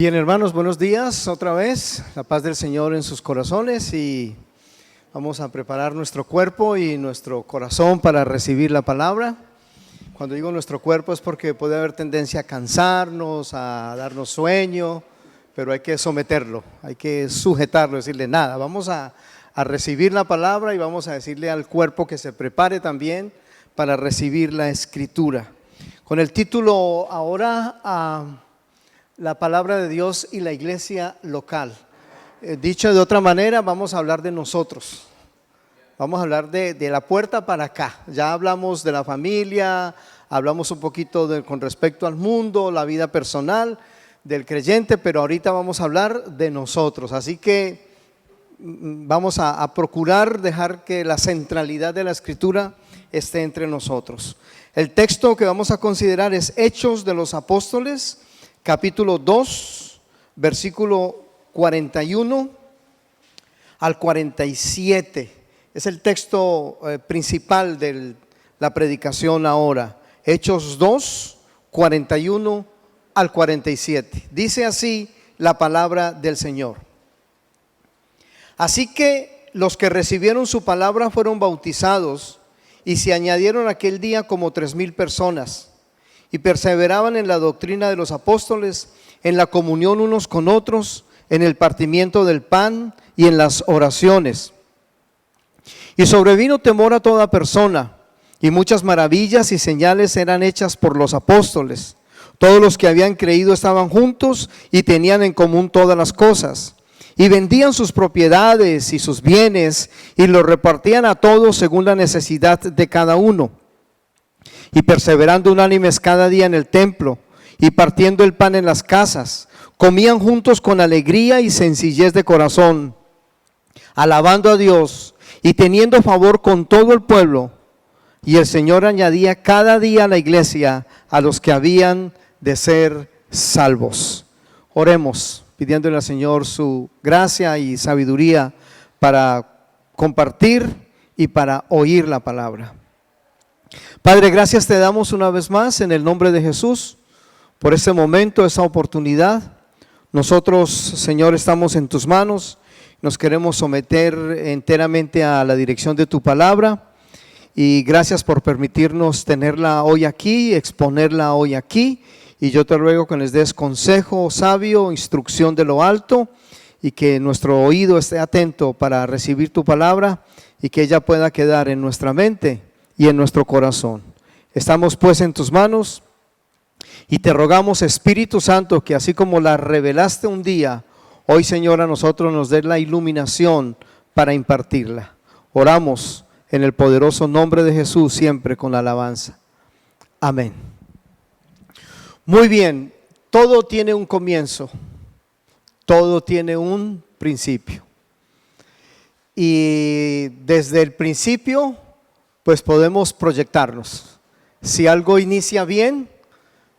Bien, hermanos, buenos días otra vez. La paz del Señor en sus corazones, y vamos a preparar nuestro cuerpo y nuestro corazón para recibir la palabra. Cuando digo nuestro cuerpo es porque puede haber tendencia a cansarnos, a darnos sueño, pero hay que someterlo, hay que sujetarlo, decirle nada. Vamos a recibir la palabra y vamos a decirle al cuerpo que se prepare también para recibir la escritura. Con el título ahora la palabra de Dios y la iglesia local. Dicho de otra manera, vamos a hablar de nosotros. Vamos a hablar de la puerta para acá. Ya hablamos de la familia, hablamos un poquito con respecto al mundo, la vida personal del creyente, pero ahorita vamos a hablar de nosotros. Así que vamos a procurar dejar que la centralidad de la escritura esté entre nosotros. El texto que vamos a considerar es Hechos de los Apóstoles, capítulo 2, versículo 41 al 47. Es el texto principal de la predicación ahora. Hechos 2, 41 al 47. Dice así la palabra del Señor. Así que los que recibieron su palabra fueron bautizados, y se añadieron aquel día como 3,000 personas. Y perseveraban en la doctrina de los apóstoles, en la comunión unos con otros, en el partimiento del pan y en las oraciones. Y sobrevino temor a toda persona, y muchas maravillas y señales eran hechas por los apóstoles. Todos los que habían creído estaban juntos y tenían en común todas las cosas. Y vendían sus propiedades y sus bienes y los repartían a todos según la necesidad de cada uno. Y perseverando unánimes cada día en el templo y partiendo el pan en las casas, comían juntos con alegría y sencillez de corazón, alabando a Dios y teniendo favor con todo el pueblo. Y el Señor añadía cada día a la iglesia a los que habían de ser salvos. Oremos, pidiéndole al Señor su gracia y sabiduría para compartir y para oír la palabra. Padre, gracias te damos una vez más en el nombre de Jesús por este momento, esa oportunidad. Nosotros, Señor, estamos en tus manos, nos queremos someter enteramente a la dirección de tu palabra, y gracias por permitirnos tenerla hoy aquí, exponerla hoy aquí, y yo te ruego que les des consejo sabio, instrucción de lo alto, y que nuestro oído esté atento para recibir tu palabra y que ella pueda quedar en nuestra mente y en nuestro corazón. Estamos pues en tus manos y te rogamos, Espíritu Santo, que así como la revelaste un día, hoy, Señor, a nosotros nos dé la iluminación para impartirla. Oramos en el poderoso nombre de Jesús, siempre con la alabanza. Amén. Muy bien, todo tiene un comienzo, todo tiene un principio. Y desde el principio pues podemos proyectarnos. Si algo inicia bien,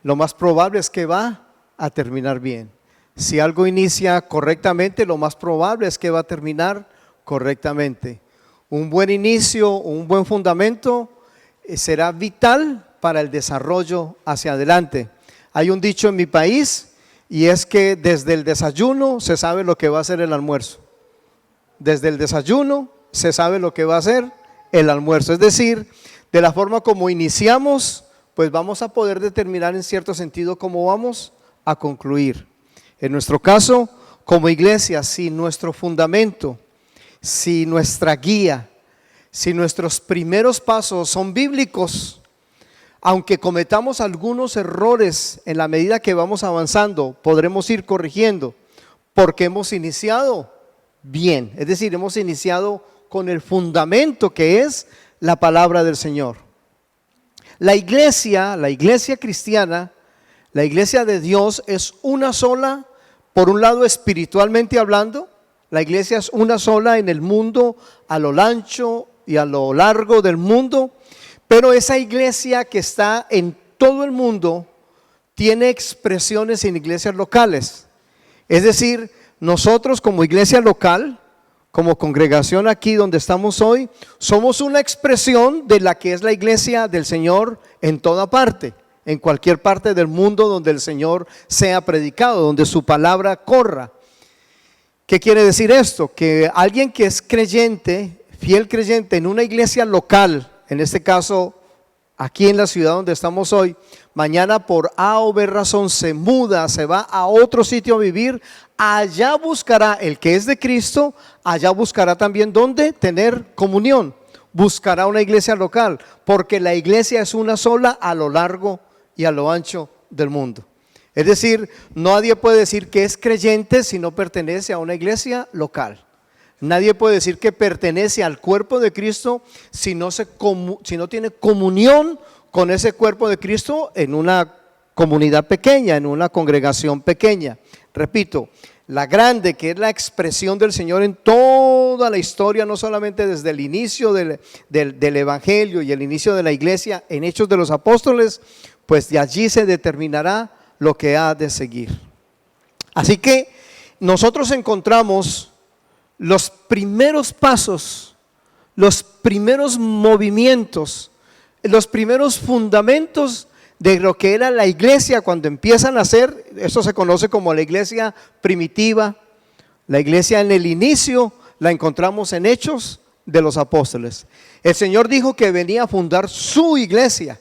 lo más probable es que va a terminar bien. Si algo inicia correctamente, lo más probable es que va a terminar correctamente. Un buen inicio, un buen fundamento será vital para el desarrollo hacia adelante. Hay un dicho en mi país, y es que desde el desayuno se sabe lo que va a ser el almuerzo. Desde el desayuno se sabe lo que va a ser el almuerzo, es decir, de la forma como iniciamos, pues vamos a poder determinar en cierto sentido cómo vamos a concluir. En nuestro caso, como iglesia, si nuestro fundamento, si nuestra guía, si nuestros primeros pasos son bíblicos, aunque cometamos algunos errores en la medida que vamos avanzando, podremos ir corrigiendo, porque hemos iniciado bien, es decir, hemos iniciado con el fundamento que es la palabra del Señor. La iglesia cristiana, la iglesia de Dios es una sola, por un lado espiritualmente hablando, la iglesia es una sola en el mundo, a lo ancho y a lo largo del mundo, pero esa iglesia que está en todo el mundo tiene expresiones en iglesias locales. Es decir, nosotros como iglesia local, como congregación aquí donde estamos hoy, somos una expresión de la que es la iglesia del Señor en toda parte. en cualquier parte del mundo donde el Señor sea predicado, donde su palabra corra. ¿Qué quiere decir esto? Que alguien que es creyente, fiel creyente en una iglesia local, en este caso aquí en la ciudad donde estamos hoy, mañana por A o B razón se muda, se va a otro sitio a vivir, allá buscará el que es de Cristo, allá buscará también dónde tener comunión, buscará una iglesia local, porque la iglesia es una sola a lo largo y a lo ancho del mundo. Es decir, nadie puede decir que es creyente si no pertenece a una iglesia local. Nadie puede decir que pertenece al cuerpo de Cristo si no tiene comunión con ese cuerpo de Cristo en una comunidad pequeña, en una congregación pequeña. Repito, la grande, que es la expresión del Señor en toda la historia, no solamente desde el inicio del Evangelio y el inicio de la iglesia en Hechos de los Apóstoles, pues de allí se determinará lo que ha de seguir. Así que nosotros encontramos los primeros pasos, los primeros movimientos, los primeros fundamentos de lo que era la iglesia cuando empiezan a nacer. Esto se conoce como la iglesia primitiva. La iglesia en el inicio la encontramos en Hechos de los Apóstoles. El Señor dijo que venía a fundar su iglesia,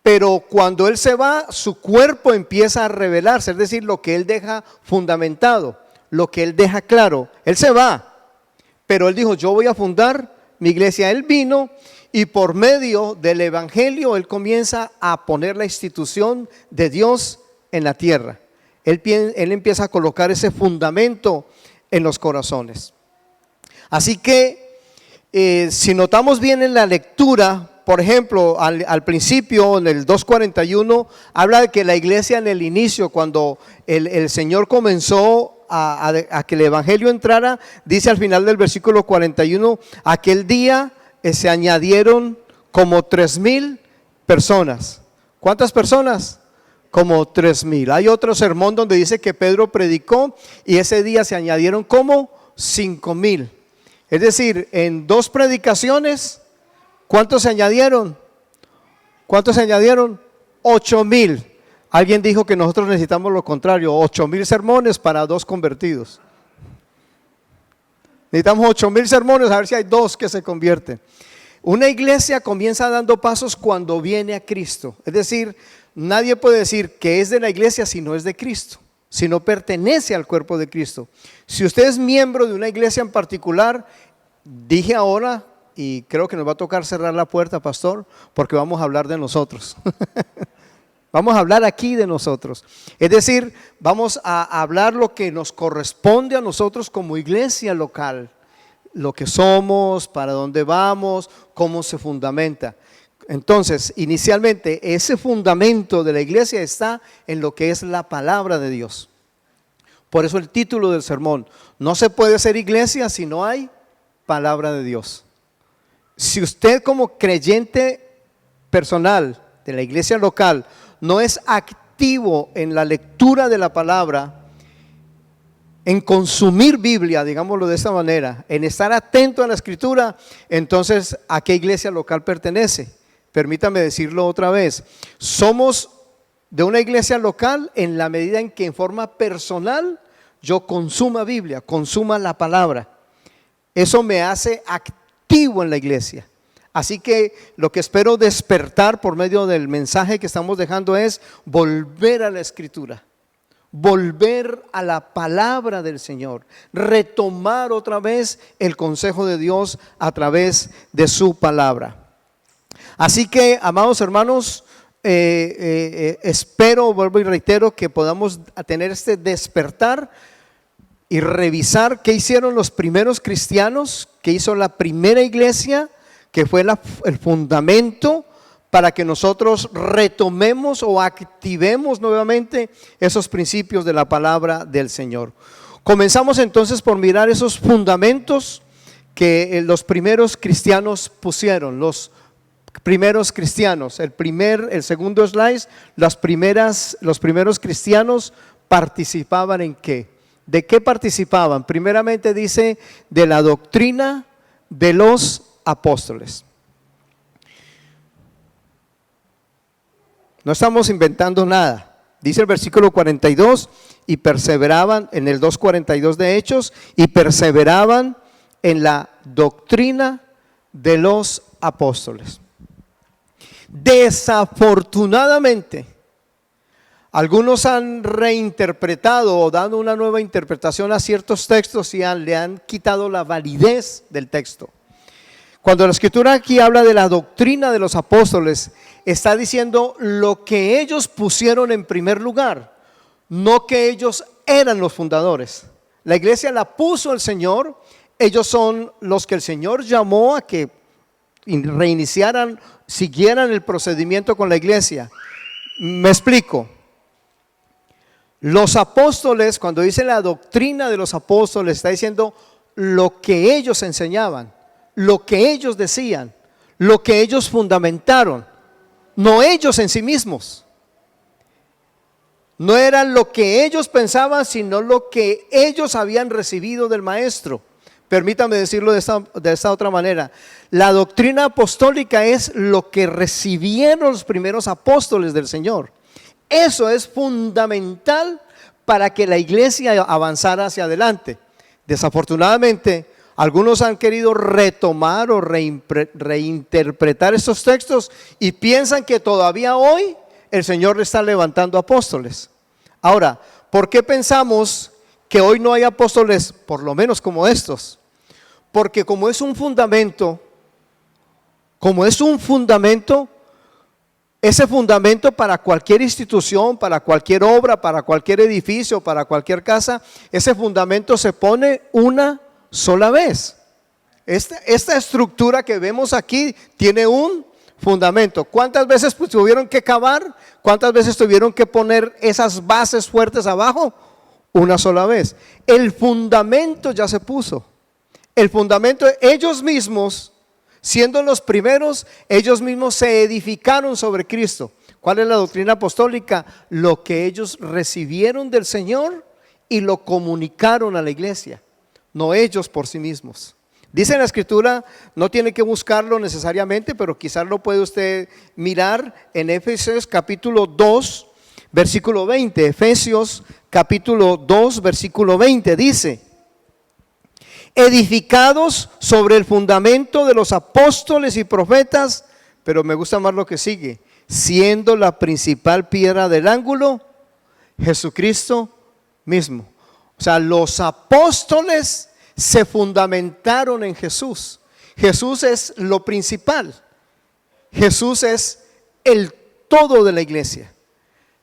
pero cuando Él se va, su cuerpo empieza a revelarse, es decir, lo que Él deja fundamentado, lo que Él deja claro. Él se va, pero Él dijo, yo voy a fundar mi iglesia. Él vino y por medio del Evangelio Él comienza a poner la institución de Dios en la tierra. Él empieza a colocar ese fundamento en los corazones. Así que si notamos bien en la lectura, por ejemplo, al principio, en el 2:41, habla de que la iglesia en el inicio, cuando el Señor comenzó a que el Evangelio entrara, dice al final del versículo 41, aquel día se añadieron como 3,000 personas. ¿Cuántas personas? Como 3,000. Hay otro sermón donde dice que Pedro predicó y ese día se añadieron como 5,000. Es decir, en 2 predicaciones, ¿cuántos se añadieron? ¿Cuántos se añadieron? 8,000. Alguien dijo que nosotros necesitamos lo contrario, 8,000 sermones para 2 convertidos. Necesitamos 8,000 sermones a ver si hay 2 que se convierten. Una iglesia comienza dando pasos cuando viene a Cristo. Es decir, nadie puede decir que es de la iglesia si no es de Cristo, si no pertenece al cuerpo de Cristo. Si usted es miembro de una iglesia en particular, dije ahora, y creo que nos va a tocar cerrar la puerta, pastor, porque vamos a hablar de nosotros. Vamos a hablar aquí de nosotros. Es decir, vamos a hablar lo que nos corresponde a nosotros como iglesia local. Lo que somos, para dónde vamos, cómo se fundamenta. Entonces, inicialmente, ese fundamento de la iglesia está en lo que es la palabra de Dios. Por eso el título del sermón, no se puede ser iglesia si no hay palabra de Dios. Si usted como creyente personal de la iglesia local no es activo en la lectura de la palabra, en consumir Biblia, digámoslo de esta manera, en estar atento a la escritura, entonces ¿a qué iglesia local pertenece? Permítame decirlo otra vez, somos de una iglesia local en la medida en que en forma personal yo consuma Biblia, consuma la palabra. Eso me hace activo en la iglesia. Así que lo que espero despertar por medio del mensaje que estamos dejando es volver a la escritura, volver a la palabra del Señor, retomar otra vez el consejo de Dios a través de su palabra. Así que, amados hermanos, espero, vuelvo y reitero, que podamos tener este despertar y revisar qué hicieron los primeros cristianos, qué hizo la primera iglesia, que fue el fundamento para que nosotros retomemos o activemos nuevamente esos principios de la palabra del Señor. Comenzamos entonces por mirar esos fundamentos que los primeros cristianos pusieron, los primeros cristianos. El segundo slide, los primeros cristianos participaban ¿en qué? ¿De qué participaban? Primeramente dice de la doctrina de los apóstoles. No estamos inventando nada. Dice el versículo 42, y perseveraban en el 2:42 de Hechos, y perseveraban en la doctrina de los apóstoles. Desafortunadamente, algunos han reinterpretado o dado una nueva interpretación a ciertos textos y le han quitado la validez del texto. Cuando la escritura aquí habla de la doctrina de los apóstoles, está diciendo lo que ellos pusieron en primer lugar, no que ellos eran los fundadores. La iglesia la puso el Señor, ellos son los que el Señor llamó a que reiniciaran, siguieran el procedimiento con la iglesia. Me explico. Los apóstoles, cuando dice la doctrina de los apóstoles, está diciendo lo que ellos enseñaban, lo que ellos decían, lo que ellos fundamentaron, no ellos en sí mismos. No era lo que ellos pensaban, sino lo que ellos habían recibido del maestro. Permítame decirlo de esta otra manera. La doctrina apostólica es lo que recibieron los primeros apóstoles del Señor. Eso es fundamental para que la iglesia avanzara hacia adelante. Desafortunadamente, algunos han querido retomar o reinterpretar estos textos y piensan que todavía hoy el Señor le está levantando apóstoles. Ahora, ¿por qué pensamos que hoy no hay apóstoles, por lo menos como estos? Porque como es un fundamento, ese fundamento para cualquier institución, para cualquier obra, para cualquier edificio, para cualquier casa, ese fundamento se pone una sola vez. Esta estructura que vemos aquí tiene un fundamento. ¿Cuántas veces tuvieron que cavar? ¿Cuántas veces tuvieron que poner esas bases fuertes abajo? Una sola vez. El fundamento ya se puso. El fundamento, ellos mismos, siendo los primeros, ellos mismos se edificaron sobre Cristo. ¿Cuál es la doctrina apostólica? Lo que ellos recibieron del Señor y lo comunicaron a la iglesia, no ellos por sí mismos. Dice en la escritura, no tiene que buscarlo necesariamente, pero quizás lo puede usted mirar en Efesios capítulo 2, versículo 20. Efesios capítulo 2, versículo 20 dice: edificados sobre el fundamento de los apóstoles y profetas, pero me gusta más lo que sigue, siendo la principal piedra del ángulo Jesucristo mismo. O sea, los apóstoles se fundamentaron en Jesús. Jesús es lo principal. Jesús es el todo de la iglesia.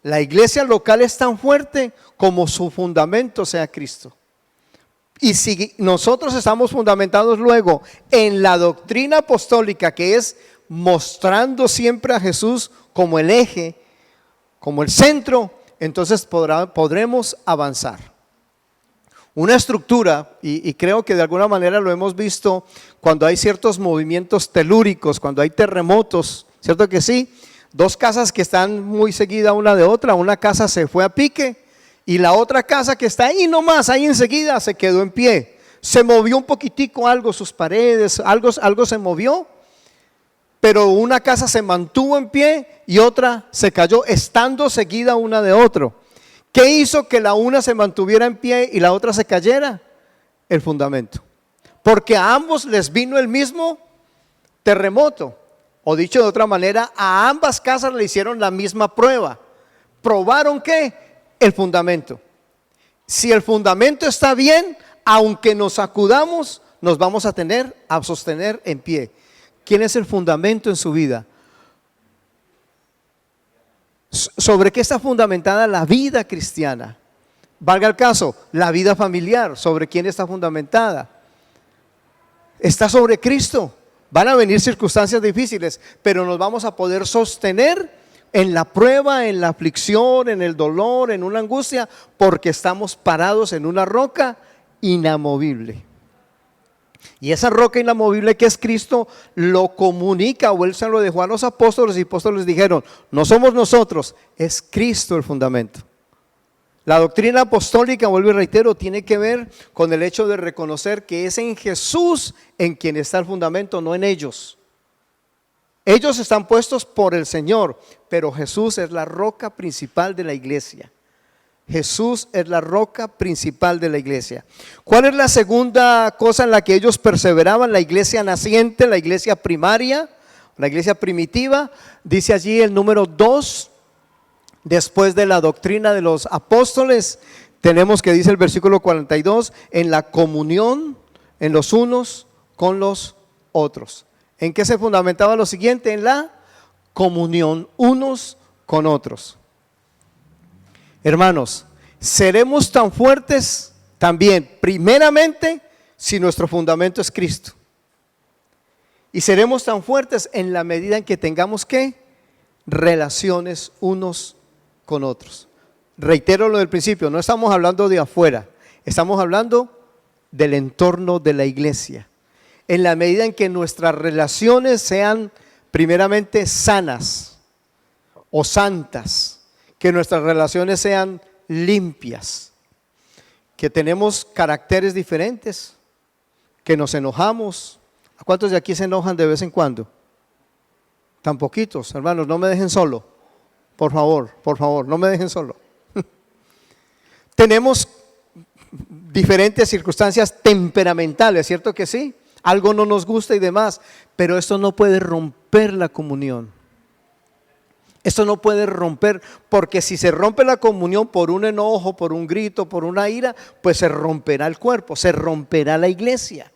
La iglesia local es tan fuerte como su fundamento sea Cristo. Y si nosotros estamos fundamentados luego en la doctrina apostólica, que es mostrando siempre a Jesús como el eje, como el centro, entonces podremos avanzar. Una estructura, y creo que de alguna manera lo hemos visto cuando hay ciertos movimientos telúricos, cuando hay terremotos, ¿cierto que sí? Dos casas que están muy seguidas una de otra, una casa se fue a pique y la otra casa que está ahí nomás, ahí enseguida, se quedó en pie. Se movió un poquitico algo, sus paredes, algo se movió, pero una casa se mantuvo en pie y otra se cayó, estando seguida una de otra. ¿Qué hizo que la una se mantuviera en pie y la otra se cayera? El fundamento. Porque a ambos les vino el mismo terremoto. O dicho de otra manera, a ambas casas le hicieron la misma prueba. ¿Probaron qué? El fundamento. Si el fundamento está bien, aunque nos sacudamos, nos vamos a sostener en pie. ¿Quién es el fundamento en su vida? ¿Sobre qué está fundamentada la vida cristiana? Valga el caso, la vida familiar, ¿sobre quién está fundamentada? Está sobre Cristo. Van a venir circunstancias difíciles, pero nos vamos a poder sostener en la prueba, en la aflicción, en el dolor, en una angustia, porque estamos parados en una roca inamovible. Y esa roca inamovible que es Cristo lo comunica, o Él se lo dejó a los apóstoles, y los apóstoles dijeron: no somos nosotros, es Cristo el fundamento. La doctrina apostólica, vuelvo y reitero, tiene que ver con el hecho de reconocer que es en Jesús en quien está el fundamento, no en ellos. Ellos están puestos por el Señor, pero Jesús es la roca principal de la iglesia. Jesús es la roca principal de la iglesia. ¿Cuál es la segunda cosa en la que ellos perseveraban? La iglesia naciente, la iglesia primaria, la iglesia primitiva. Dice allí el número 2, después de la doctrina de los apóstoles, tenemos que dice el versículo 42, en la comunión en los unos con los otros. ¿En qué se fundamentaba lo siguiente? En la comunión unos con otros. Hermanos, seremos tan fuertes también, primeramente, si nuestro fundamento es Cristo. Y seremos tan fuertes en la medida en que tengamos ¿qué? Relaciones unos con otros. Reitero lo del principio, no estamos hablando de afuera, estamos hablando del entorno de la iglesia. En la medida en que nuestras relaciones sean primeramente sanas o santas, que nuestras relaciones sean limpias, que tenemos caracteres diferentes, que nos enojamos. ¿A cuántos de aquí se enojan de vez en cuando? Tan poquitos, hermanos, no me dejen solo, por favor, no me dejen solo. Tenemos diferentes circunstancias temperamentales, ¿cierto que sí? Algo no nos gusta y demás, pero esto no puede romper la comunión. Esto no puede romper, porque si se rompe la comunión por un enojo, por un grito, por una ira, pues se romperá el cuerpo, se romperá la iglesia.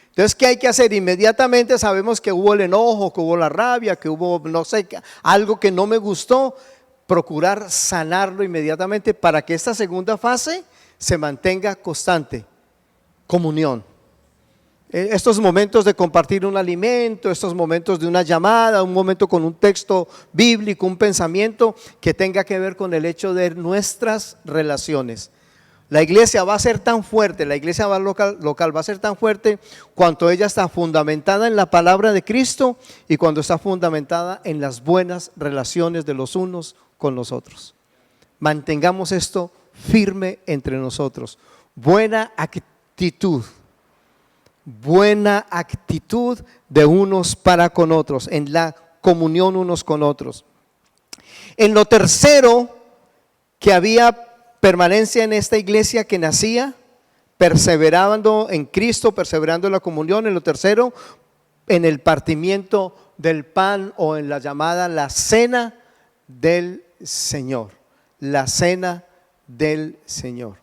Entonces, ¿qué hay que hacer? Inmediatamente sabemos que hubo el enojo, que hubo la rabia, que hubo, no sé, algo que no me gustó, procurar sanarlo inmediatamente para que esta segunda fase se mantenga constante, comunión. Estos momentos de compartir un alimento, estos momentos de una llamada, un momento con un texto bíblico, un pensamiento que tenga que ver con el hecho de nuestras relaciones. La iglesia va a ser tan fuerte, la iglesia local va a ser tan fuerte cuanto ella está fundamentada en la palabra de Cristo y cuando está fundamentada en las buenas relaciones de los unos con los otros. Mantengamos esto firme entre nosotros. Buena actitud de unos para con otros, en la comunión unos con otros. En lo tercero, que había permanencia en esta iglesia que nacía, perseverando en Cristo, perseverando en la comunión. En lo tercero, en el partimiento del pan, o en la llamada la cena del Señor. La cena del Señor.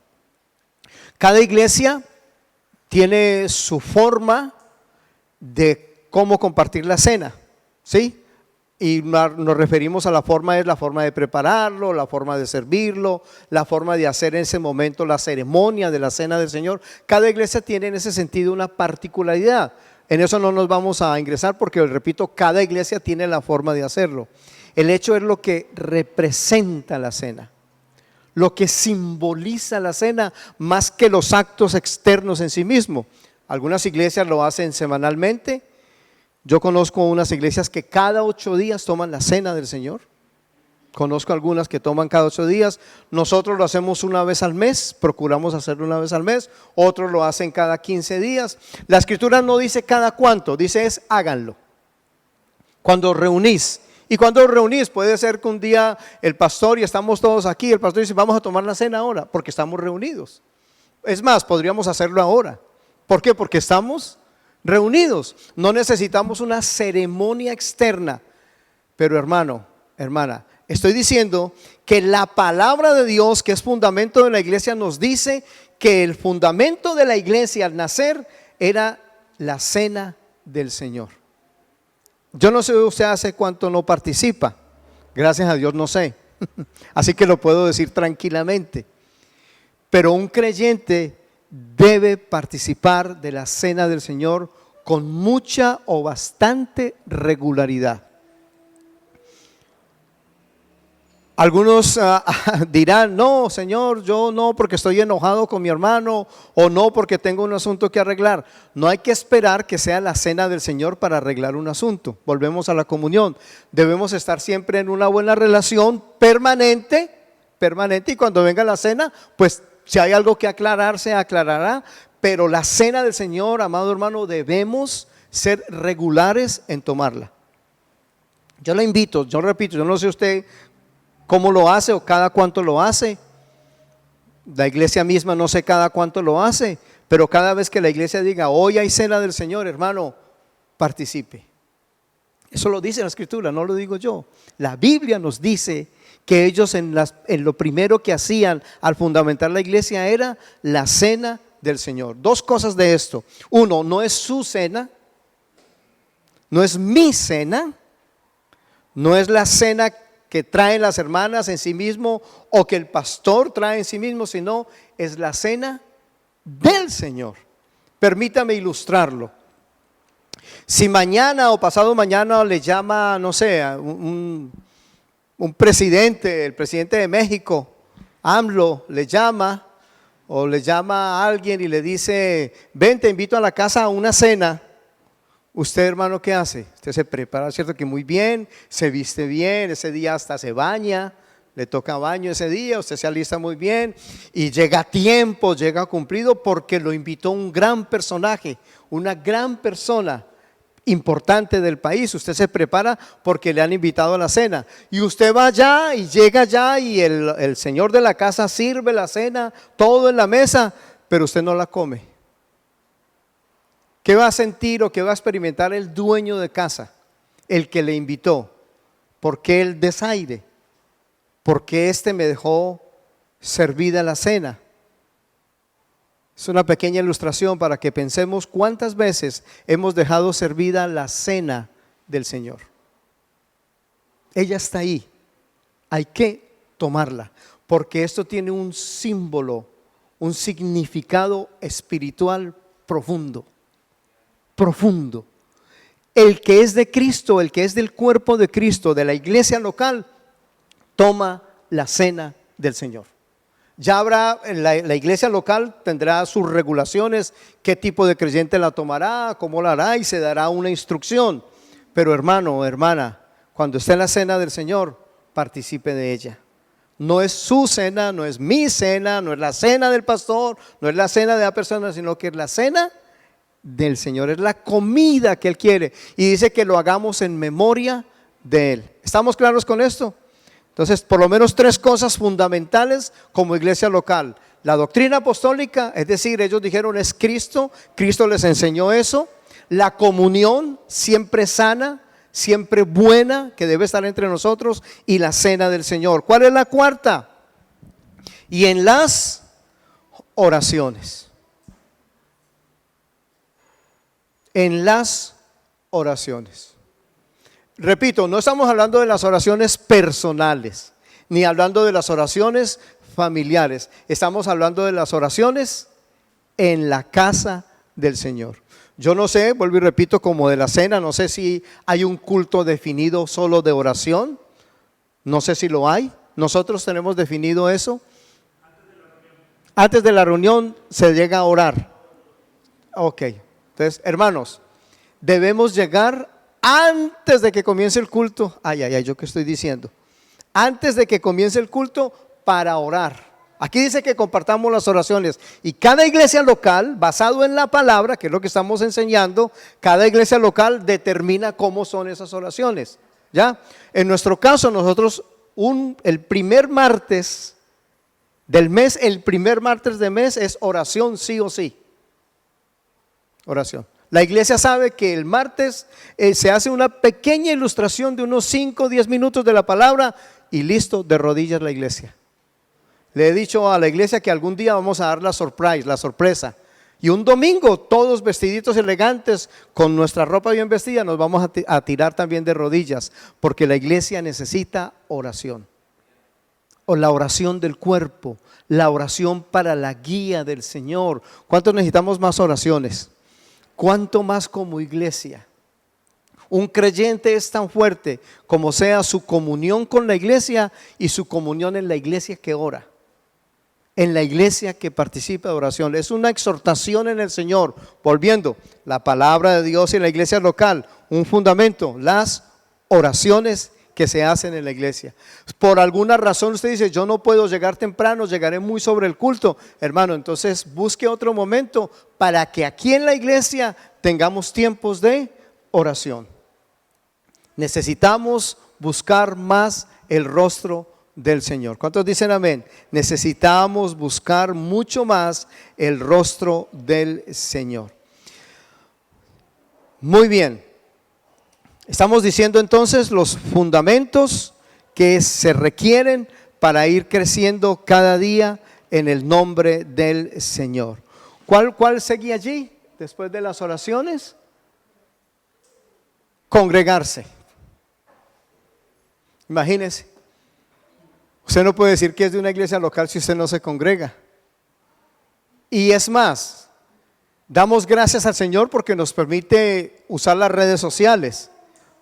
Cada iglesia tiene su forma de cómo compartir la cena, ¿sí? Y nos referimos a la forma de prepararlo, la forma de servirlo, la forma de hacer en ese momento la ceremonia de la cena del Señor. Cada iglesia tiene en ese sentido una particularidad. En eso no nos vamos a ingresar porque, repito, cada iglesia tiene la forma de hacerlo. El hecho es lo que representa la cena, lo que simboliza la cena, más que los actos externos en sí mismo. Algunas iglesias lo hacen semanalmente. Yo conozco unas iglesias que cada 8 días toman la cena del Señor. Conozco algunas que toman cada 8 días. Nosotros lo hacemos una vez al mes, procuramos hacerlo una vez al mes. Otros lo hacen cada 15 días. La escritura no dice cada cuánto, dice es háganlo. Cuando reunís. Y cuando reunís, puede ser que un día el pastor, y estamos todos aquí, el pastor dice vamos a tomar la cena ahora, porque estamos reunidos. Es más, podríamos hacerlo ahora. ¿Por qué? Porque estamos reunidos. No necesitamos una ceremonia externa. Pero hermano, hermana, estoy diciendo que la palabra de Dios, que es fundamento de la iglesia, nos dice que el fundamento de la iglesia al nacer era la cena del Señor. Yo no sé usted hace cuánto no participa, gracias a Dios no sé, así que lo puedo decir tranquilamente. Pero un creyente debe participar de la cena del Señor con mucha o bastante regularidad. Algunos dirán, no, Señor, yo no porque estoy enojado con mi hermano, o no porque tengo un asunto que arreglar. No hay que esperar que sea la cena del Señor para arreglar un asunto. Volvemos a la comunión. Debemos estar siempre en una buena relación permanente, y cuando venga la cena, pues si hay algo que aclarar, se aclarará. Pero la cena del Señor, amado hermano, debemos ser regulares en tomarla. Yo la invito, yo repito, yo no sé usted cómo lo hace o cada cuánto lo hace. La iglesia misma no sé cada cuánto lo hace, pero cada vez que la iglesia diga, hoy hay cena del Señor, hermano, participe. Eso lo dice la Escritura, no lo digo yo. La Biblia nos dice que ellos en lo primero que hacían al fundamentar la iglesia era la cena del Señor. Dos cosas de esto. Uno, no es su cena, no es mi cena, no es la cena que traen las hermanas en sí mismo o que el pastor trae en sí mismo, sino es la cena del Señor. Permítame ilustrarlo. Si mañana o pasado mañana le llama, no sé, un presidente, el presidente de México, AMLO, le llama o le llama a alguien y le dice, ven, te invito a la casa a una cena. Usted, hermano, ¿qué hace? Usted se prepara, cierto que muy bien, se viste bien, ese día hasta se baña, le toca baño ese día, usted se alista muy bien y llega a tiempo, llega cumplido porque lo invitó un gran personaje, una gran persona importante del país. Usted se prepara porque le han invitado a la cena y usted va allá y llega allá y el señor de la casa sirve la cena, todo en la mesa, pero usted no la come. ¿Qué va a sentir o qué va a experimentar el dueño de casa, el que le invitó? ¿Por qué el desaire? ¿Por qué me dejó servida la cena? Es una pequeña ilustración para que pensemos cuántas veces hemos dejado servida la cena del Señor. Ella está ahí, hay que tomarla, porque esto tiene un símbolo, un significado espiritual profundo. Profundo. El que es de Cristo, el que es del cuerpo de Cristo, de la iglesia local, toma la cena del Señor. Ya habrá, la iglesia local tendrá sus regulaciones, qué tipo de creyente la tomará, cómo la hará y se dará una instrucción. Pero hermano o hermana, cuando esté en la cena del Señor, participe de ella. No es su cena, no es mi cena, no es la cena del pastor, no es la cena de la persona, sino que es la cena del Señor, es la comida que Él quiere y dice que lo hagamos en memoria de Él. ¿Estamos claros con esto? Entonces, por lo menos tres cosas fundamentales como iglesia local. La doctrina apostólica, es decir, ellos dijeron es Cristo, Cristo les enseñó eso. La comunión siempre sana, siempre buena, que debe estar entre nosotros, y la cena del Señor. ¿Cuál es la cuarta? Y en las oraciones. En las oraciones. Repito, no estamos hablando de las oraciones personales, ni hablando de las oraciones familiares. Estamos hablando de las oraciones en la casa del Señor. Yo no sé, vuelvo y repito, como de la cena, no sé si hay un culto definido solo de oración. No sé si lo hay. Nosotros tenemos definido eso. Antes de la reunión se llega a orar. Ok. Entonces, hermanos, debemos llegar antes de que comience el culto. ¿Yo qué estoy diciendo? Antes de que comience el culto para orar. Aquí dice que compartamos las oraciones y cada iglesia local, basado en la palabra, que es lo que estamos enseñando, cada iglesia local determina cómo son esas oraciones. ¿Ya? En nuestro caso, nosotros el primer martes del mes, el primer martes de mes es oración sí o sí. Oración. La iglesia sabe que el martes se hace una pequeña ilustración de unos 5 o 10 minutos de la palabra y listo, de rodillas la iglesia. Le he dicho a la iglesia que algún día vamos a dar la sorpresa. Y un domingo, todos vestiditos elegantes, con nuestra ropa bien vestida, nos vamos a tirar también de rodillas, porque la iglesia necesita oración. O la oración del cuerpo, la oración para la guía del Señor. ¿Cuántos necesitamos más oraciones? ¿Cuánto más como iglesia? Un creyente es tan fuerte como sea su comunión con la iglesia y su comunión en la iglesia que ora, en la iglesia que participa de oración. Es una exhortación en el Señor. Volviendo, la palabra de Dios en la iglesia local, un fundamento, las oraciones que se hacen en la iglesia. Por alguna razón usted dice, yo no puedo llegar temprano, llegaré muy sobre el culto. Hermano, entonces busque otro momento para que aquí en la iglesia tengamos tiempos de oración. Necesitamos buscar más el rostro del Señor. ¿Cuántos dicen amén? Necesitamos buscar mucho más el rostro del Señor. Muy bien. Estamos diciendo entonces los fundamentos que se requieren para ir creciendo cada día en el nombre del Señor. ¿Cuál seguía allí después de las oraciones? Congregarse. Imagínense, usted no puede decir que es de una iglesia local si usted no se congrega. Y es más, damos gracias al Señor porque nos permite usar las redes sociales.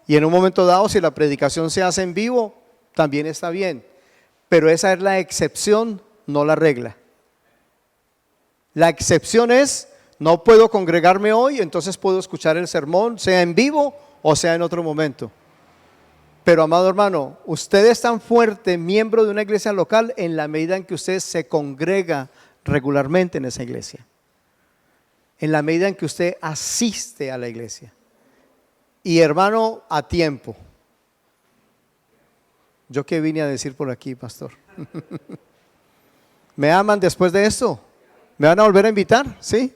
Y en un momento dado, si la predicación se hace en vivo, también está bien. Pero esa es la excepción, no la regla. La excepción es, no puedo congregarme hoy, entonces puedo escuchar el sermón, sea en vivo o sea en otro momento. Pero amado hermano, usted es tan fuerte, miembro de una iglesia local, en la medida en que usted se congrega regularmente en esa iglesia. En la medida en que usted asiste a la iglesia. Y hermano, a tiempo. ¿Yo qué vine a decir por aquí, pastor? ¿Me aman después de esto? ¿Me van a volver a invitar? ¿Sí?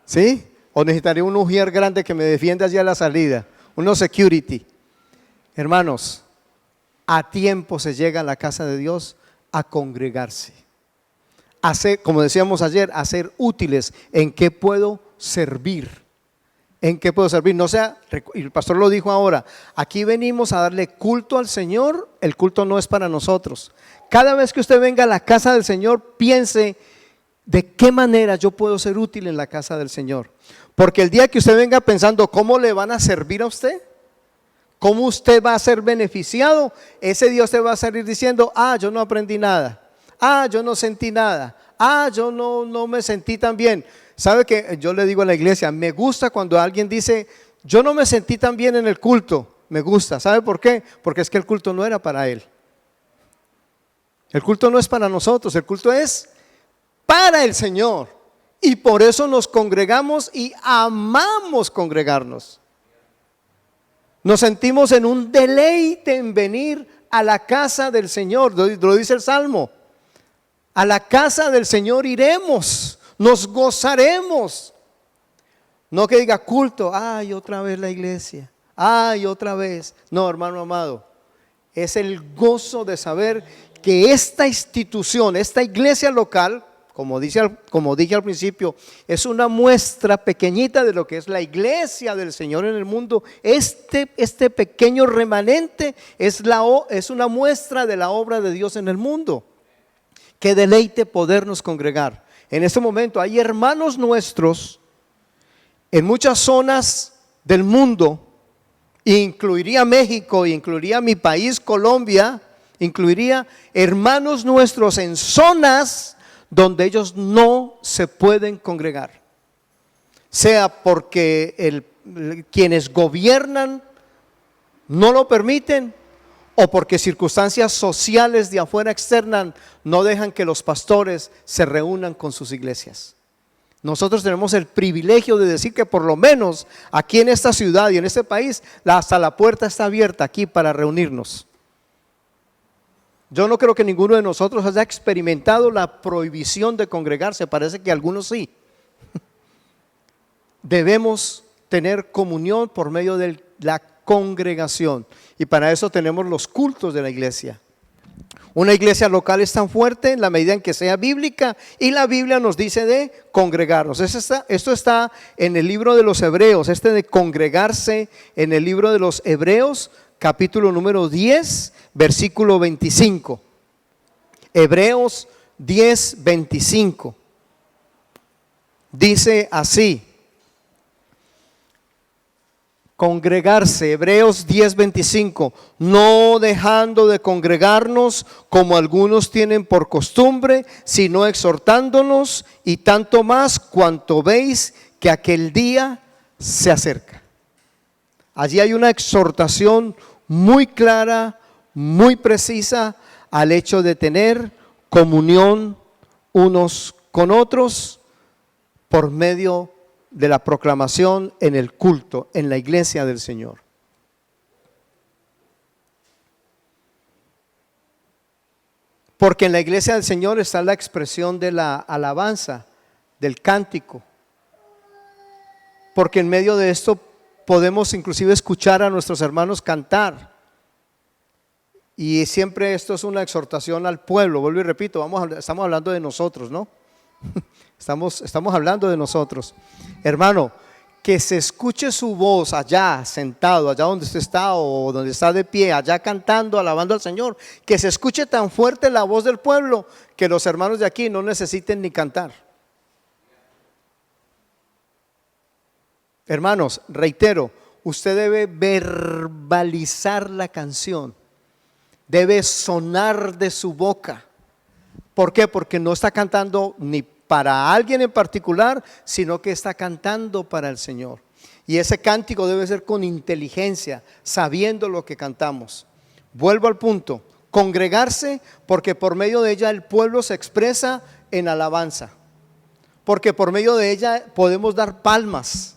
¿Sí? ¿O necesitaré un ujier grande que me defienda allí a la salida? Uno security. Hermanos, a tiempo se llega a la casa de Dios a congregarse. A ser, como decíamos ayer, a ser útiles. ¿En qué puedo servir? ¿En qué puedo servir? No sea, y el pastor lo dijo ahora, aquí venimos a darle culto al Señor, el culto no es para nosotros. Cada vez que usted venga a la casa del Señor, piense de qué manera yo puedo ser útil en la casa del Señor. Porque el día que usted venga pensando cómo le van a servir a usted, cómo usted va a ser beneficiado, ese día usted va a salir diciendo, yo no aprendí nada, yo no sentí nada, yo no me sentí tan bien. ¿Sabe que yo le digo a la iglesia, me gusta cuando alguien dice, yo no me sentí tan bien en el culto? Me gusta, ¿sabe por qué? Porque es que el culto no era para él. El culto no es para nosotros, el culto es para el Señor. Y por eso nos congregamos y amamos congregarnos. Nos sentimos en un deleite en venir a la casa del Señor, lo dice el Salmo. A la casa del Señor iremos. Nos gozaremos. No que diga culto, otra vez la iglesia, otra vez. No, hermano amado, es el gozo de saber que esta institución, esta iglesia local, como dije al principio, es una muestra pequeñita de lo que es la iglesia del Señor en el mundo. Este pequeño remanente es una muestra de la obra de Dios en el mundo. Qué deleite podernos congregar. En este momento hay hermanos nuestros en muchas zonas del mundo, incluiría México, incluiría mi país Colombia, incluiría hermanos nuestros en zonas donde ellos no se pueden congregar, sea porque quienes gobiernan no lo permiten, o porque circunstancias sociales de afuera externas no dejan que los pastores se reúnan con sus iglesias. Nosotros tenemos el privilegio de decir que por lo menos aquí en esta ciudad y en este país hasta la puerta está abierta aquí para reunirnos. Yo no creo que ninguno de nosotros haya experimentado la prohibición de congregarse, parece que algunos sí. Debemos tener comunión por medio de la congregación, y para eso tenemos los cultos de la iglesia. Una iglesia local es tan fuerte en la medida en que sea bíblica, y la Biblia nos dice de congregarnos. Esto está en el libro de los Hebreos, de congregarse en el libro de los Hebreos, capítulo número 10, versículo 25. Hebreos 10, 25. Dice así: congregarse, Hebreos 10:25, no dejando de congregarnos como algunos tienen por costumbre, sino exhortándonos, y tanto más cuanto veis que aquel día se acerca. Allí hay una exhortación muy clara, muy precisa al hecho de tener comunión unos con otros por medio de la proclamación en el culto, en la iglesia del Señor. Porque en la iglesia del Señor está la expresión de la alabanza, del cántico. Porque en medio de esto podemos inclusive escuchar a nuestros hermanos cantar. Y siempre esto es una exhortación al pueblo. Vuelvo y repito, estamos hablando de nosotros, ¿no? Estamos hablando de nosotros. Hermano, que se escuche su voz allá sentado, allá donde usted está o donde está de pie, allá cantando, alabando al Señor. Que se escuche tan fuerte la voz del pueblo que los hermanos de aquí no necesiten ni cantar. Hermanos, reitero, usted debe verbalizar la canción, debe sonar de su boca. ¿Por qué? Porque no está cantando ni para alguien en particular, sino que está cantando para el Señor. Y ese cántico debe ser con inteligencia, sabiendo lo que cantamos. Vuelvo al punto, congregarse, porque por medio de ella el pueblo se expresa en alabanza, porque por medio de ella podemos dar palmas.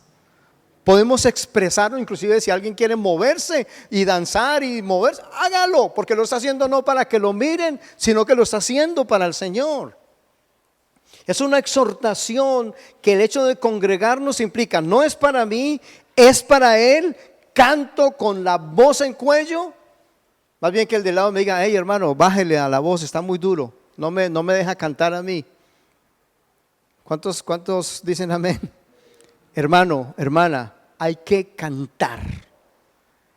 Podemos expresarlo, inclusive si alguien quiere moverse y danzar y moverse, hágalo, porque lo está haciendo no para que lo miren, sino que lo está haciendo para el Señor. Es una exhortación que el hecho de congregarnos implica, no es para mí, es para Él. Canto con la voz en cuello. Más bien que el de lado me diga, hey hermano, bájele a la voz, está muy duro, no me deja cantar a mí. ¿Cuántos dicen amén? Hermano, hermana, hay que cantar.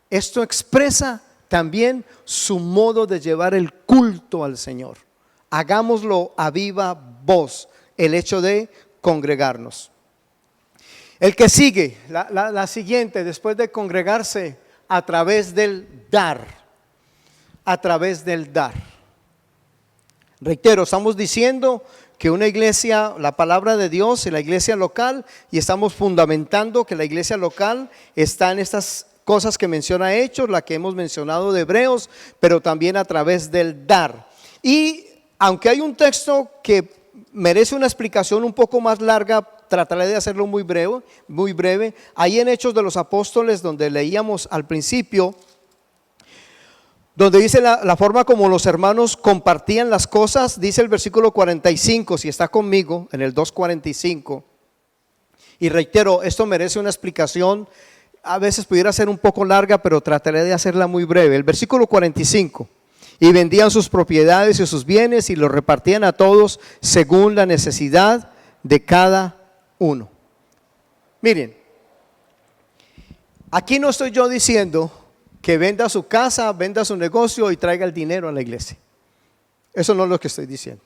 Esto expresa también su modo de llevar el culto al Señor. Hagámoslo a viva voz, el hecho de congregarnos. El que sigue, la siguiente, después de congregarse, a través del dar. A través del dar. Reitero, estamos diciendo que una iglesia, la palabra de Dios y la iglesia local, y estamos fundamentando que la iglesia local está en estas cosas que menciona Hechos, la que hemos mencionado de Hebreos, pero también a través del dar. Y aunque hay un texto que merece una explicación un poco más larga, trataré de hacerlo muy breve. Ahí en Hechos de los Apóstoles, donde leíamos al principio, donde dice la forma como los hermanos compartían las cosas, dice el versículo 45, si está conmigo, en el 2:45. Y reitero, esto merece una explicación, a veces pudiera ser un poco larga, pero trataré de hacerla muy breve. El versículo 45, y vendían sus propiedades y sus bienes y los repartían a todos según la necesidad de cada uno. Miren, aquí no estoy yo diciendo que venda su casa, venda su negocio y traiga el dinero a la iglesia. Eso no es lo que estoy diciendo.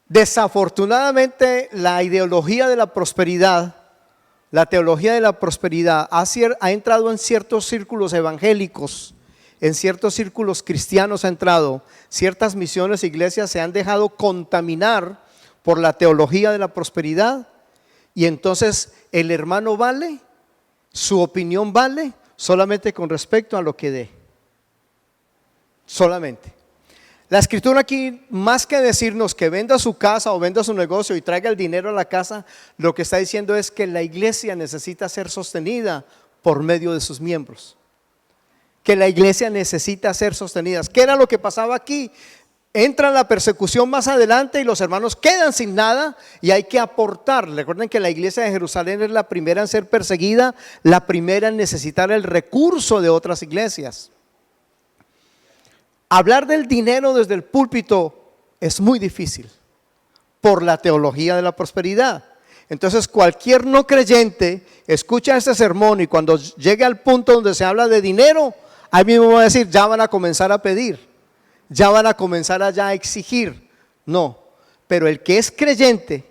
Desafortunadamente, la ideología de la prosperidad, la teología de la prosperidad ha entrado en ciertos círculos evangélicos, en ciertos círculos cristianos ha entrado. Ciertas misiones e iglesias se han dejado contaminar por la teología de la prosperidad, y entonces el hermano vale, su opinión vale solamente con respecto a lo que dé. Solamente. La escritura aquí, más que decirnos que venda su casa o venda su negocio y traiga el dinero a la casa, lo que está diciendo es que la iglesia necesita ser sostenida por medio de sus miembros. Que la iglesia necesita ser sostenida. ¿Qué era lo que pasaba aquí? Entra la persecución más adelante y los hermanos quedan sin nada y hay que aportar. Recuerden que la iglesia de Jerusalén es la primera en ser perseguida, la primera en necesitar el recurso de otras iglesias. Hablar del dinero desde el púlpito es muy difícil por la teología de la prosperidad. Entonces cualquier no creyente escucha este sermón y cuando llegue al punto donde se habla de dinero, ahí mismo va a decir, ya van a comenzar a pedir. Ya van a comenzar allá a exigir. No, pero el que es creyente,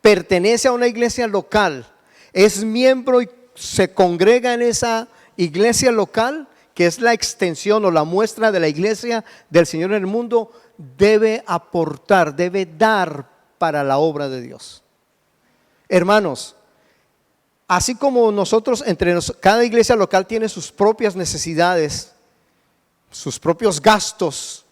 pertenece a una iglesia local, es miembro y se congrega en esa iglesia local, que es la extensión o la muestra de la iglesia del Señor en el mundo, debe aportar, debe dar para la obra de Dios. Hermanos, así como nosotros, cada iglesia local tiene sus propias necesidades, sus propios gastos,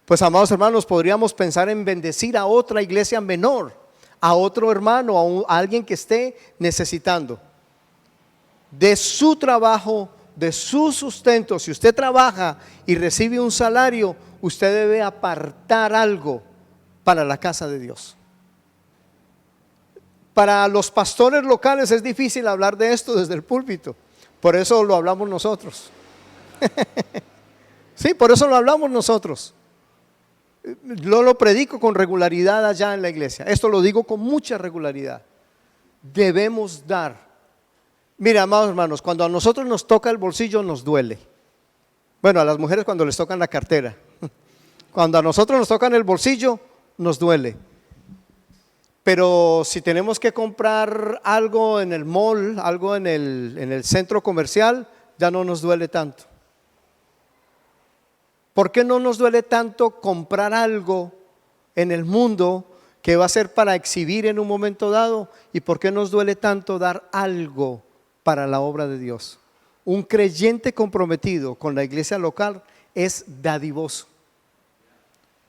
pues amados hermanos, podríamos pensar en bendecir a otra iglesia menor, a otro hermano, a alguien que esté necesitando de su trabajo, de su sustento. Si usted trabaja y recibe un salario, usted debe apartar algo para la casa de Dios. Para los pastores locales es difícil hablar de esto desde el púlpito, por eso lo hablamos nosotros. Sí, por eso lo hablamos nosotros. Yo lo predico con regularidad allá en la iglesia. Esto lo digo con mucha regularidad. Debemos dar. Mira, amados hermanos, cuando a nosotros nos toca el bolsillo nos duele. Bueno, a las mujeres cuando les tocan la cartera. Cuando a nosotros nos tocan el bolsillo nos duele. Pero si tenemos que comprar algo en el mall, algo en el centro comercial, ya no nos duele tanto. ¿Por qué no nos duele tanto comprar algo en el mundo que va a ser para exhibir en un momento dado? ¿Y por qué nos duele tanto dar algo para la obra de Dios? Un creyente comprometido con la iglesia local es dadivoso.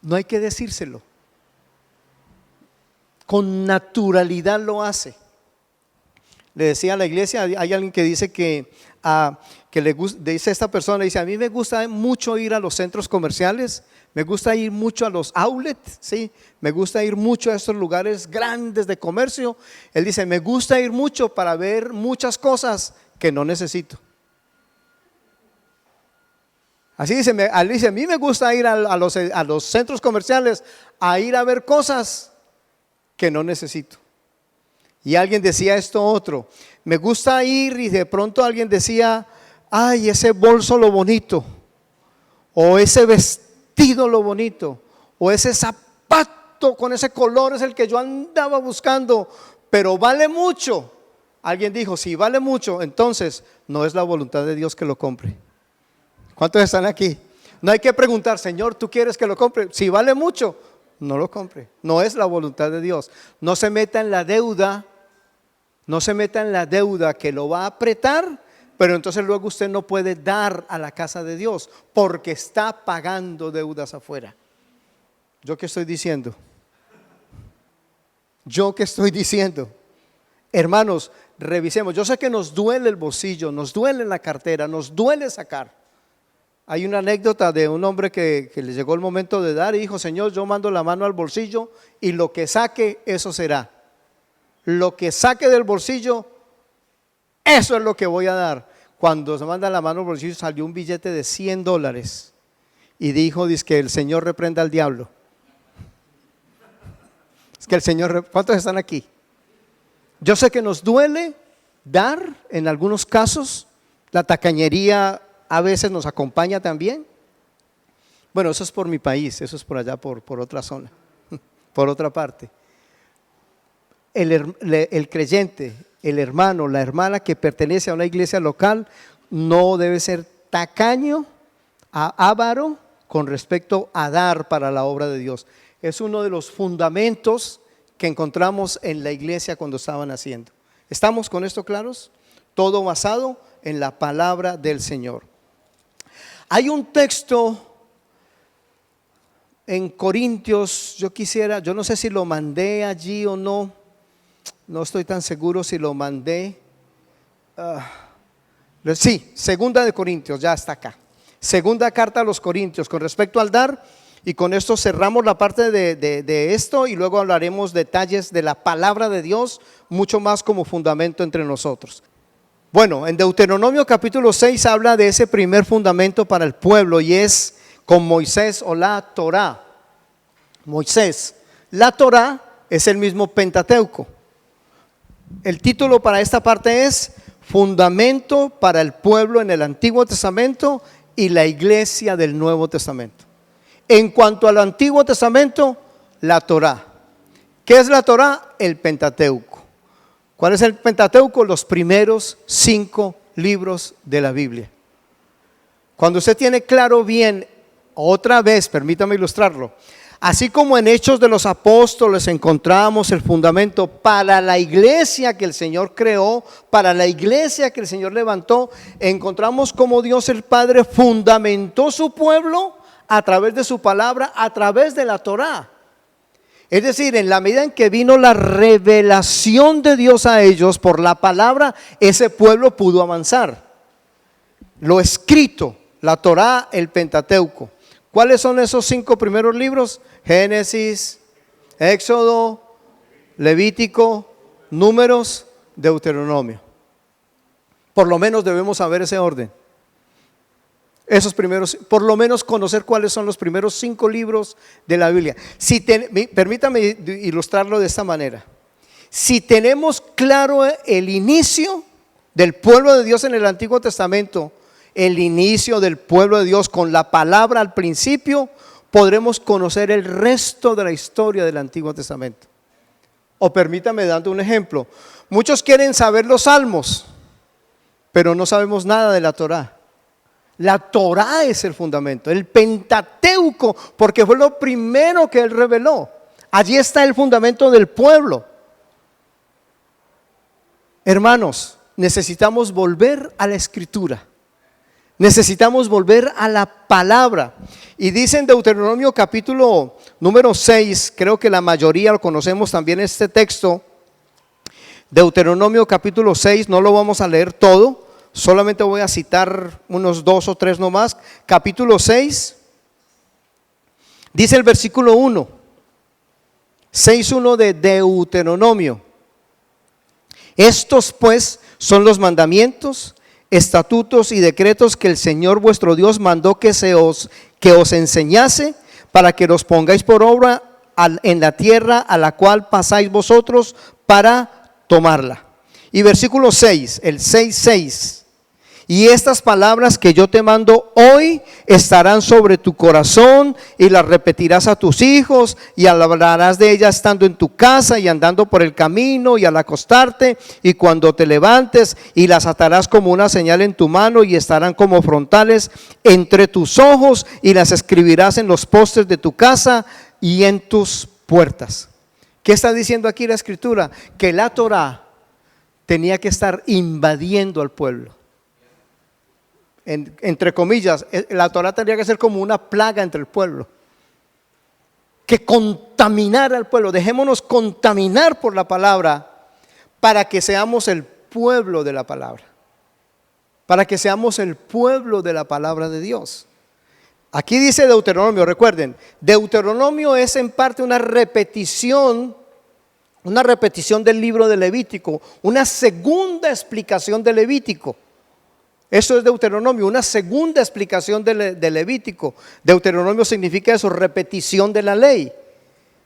No hay que decírselo. Con naturalidad lo hace. Le decía a la iglesia, hay alguien que dice que le gusta, dice esta persona, dice, a mí me gusta mucho ir a los centros comerciales, me gusta ir mucho a los outlets, ¿sí? Me gusta ir mucho a estos lugares grandes de comercio. Él dice, me gusta ir mucho para ver muchas cosas que no necesito. Así dice, él dice, a mí me gusta ir a los centros comerciales a ir a ver cosas que no necesito. Y alguien decía esto otro, me gusta ir, y de pronto alguien decía, ay, ese bolso lo bonito, o ese vestido lo bonito, o ese zapato con ese color es el que yo andaba buscando, pero vale mucho. Alguien dijo, si vale mucho, entonces no es la voluntad de Dios que lo compre. ¿Cuántos están aquí? No hay que preguntar, Señor, ¿tú quieres que lo compre? Si vale mucho, no lo compre. No es la voluntad de Dios. No se meta en la deuda. No se meta en la deuda que lo va a apretar, pero entonces luego usted no puede dar a la casa de Dios porque está pagando deudas afuera. ¿Yo qué estoy diciendo? ¿Yo qué estoy diciendo? Hermanos, revisemos. Yo sé que nos duele el bolsillo, nos duele la cartera, nos duele sacar. Hay una anécdota de un hombre que le llegó el momento de dar y dijo, Señor, yo mando la mano al bolsillo y lo que saque, eso será. Lo que saque del bolsillo, eso es lo que voy a dar. Cuando se manda la mano al bolsillo salió un billete de $100 y dijo, dice que el Señor reprenda al diablo. Es que el Señor, ¿cuántos están aquí? Yo sé que nos duele dar en algunos casos, la tacañería a veces nos acompaña también. Bueno, eso es por mi país, eso es por allá, por otra zona, por otra parte. El creyente, el hermano, la hermana que pertenece a una iglesia local no debe ser tacaño, avaro con respecto a dar para la obra de Dios. Es uno de los fundamentos que encontramos en la iglesia cuando estaban haciendo. ¿Estamos con esto claros? Todo basado en la palabra del Señor. Hay un texto en Corintios, yo no sé si lo mandé allí o no. No estoy tan seguro si lo mandé. Sí, segunda de Corintios, ya está acá. Segunda carta a los Corintios con respecto al dar. Y con esto cerramos la parte de esto y luego hablaremos detalles de la palabra de Dios, mucho más como fundamento entre nosotros. Bueno, en Deuteronomio capítulo 6 habla de ese primer fundamento para el pueblo y es con Moisés o la Torá. Moisés, la Torá es el mismo Pentateuco. El título para esta parte es Fundamento para el pueblo en el Antiguo Testamento y la iglesia del Nuevo Testamento. En cuanto al Antiguo Testamento, la Torá. ¿Qué es la Torá? El Pentateuco. ¿Cuál es el Pentateuco? Los primeros 5 libros de la Biblia. Cuando usted tiene claro bien, otra vez, permítame ilustrarlo, así como en Hechos de los Apóstoles encontramos el fundamento para la iglesia que el Señor creó, para la iglesia que el Señor levantó, encontramos como Dios el Padre fundamentó su pueblo a través de su palabra, a través de la Torá. Es decir, en la medida en que vino la revelación de Dios a ellos por la palabra, ese pueblo pudo avanzar. Lo escrito, la Torá, el Pentateuco. ¿Cuáles son esos 5 primeros libros? Génesis, Éxodo, Levítico, Números, Deuteronomio. Por lo menos debemos saber ese orden. Esos primeros, por lo menos conocer cuáles son los primeros 5 libros de la Biblia. Permítame ilustrarlo de esta manera. Si tenemos claro el inicio del pueblo de Dios en el Antiguo Testamento, el inicio del pueblo de Dios con la palabra al principio, podremos conocer el resto de la historia del Antiguo Testamento. O permítame dando un ejemplo. Muchos quieren saber los salmos, pero no sabemos nada de la Torá. La Torá es el fundamento, el Pentateuco, porque fue lo primero que Él reveló. Allí está el fundamento del pueblo. Hermanos, necesitamos volver a la Escritura. Necesitamos volver a la palabra. Y dice en Deuteronomio capítulo número 6, creo que la mayoría lo conocemos también este texto. Deuteronomio capítulo 6, no lo vamos a leer todo, solamente voy a citar unos 2 o 3 nomás. Capítulo 6, dice el versículo 1, 6:1 de Deuteronomio. Estos pues son los mandamientos, estatutos y decretos que el Señor vuestro Dios mandó que os enseñase, para que los pongáis por obra en la tierra a la cual pasáis vosotros para tomarla. Y versículo 6, el 6:6. Y estas palabras que yo te mando hoy estarán sobre tu corazón, y las repetirás a tus hijos, y hablarás de ellas estando en tu casa y andando por el camino y al acostarte y cuando te levantes, y las atarás como una señal en tu mano y estarán como frontales entre tus ojos, y las escribirás en los postes de tu casa y en tus puertas. ¿Qué está diciendo aquí la Escritura? Que la Torá tenía que estar invadiendo al pueblo. Entre comillas, la Torá tendría que ser como una plaga entre el pueblo, que contaminara al pueblo. Dejémonos contaminar por la palabra para que seamos el pueblo de la palabra, para que seamos el pueblo de la palabra de Dios. Aquí dice Deuteronomio, recuerden, Deuteronomio es en parte una repetición del libro de Levítico, una segunda explicación de Levítico. Eso es Deuteronomio, una segunda explicación de Levítico. Deuteronomio significa eso, repetición de la ley.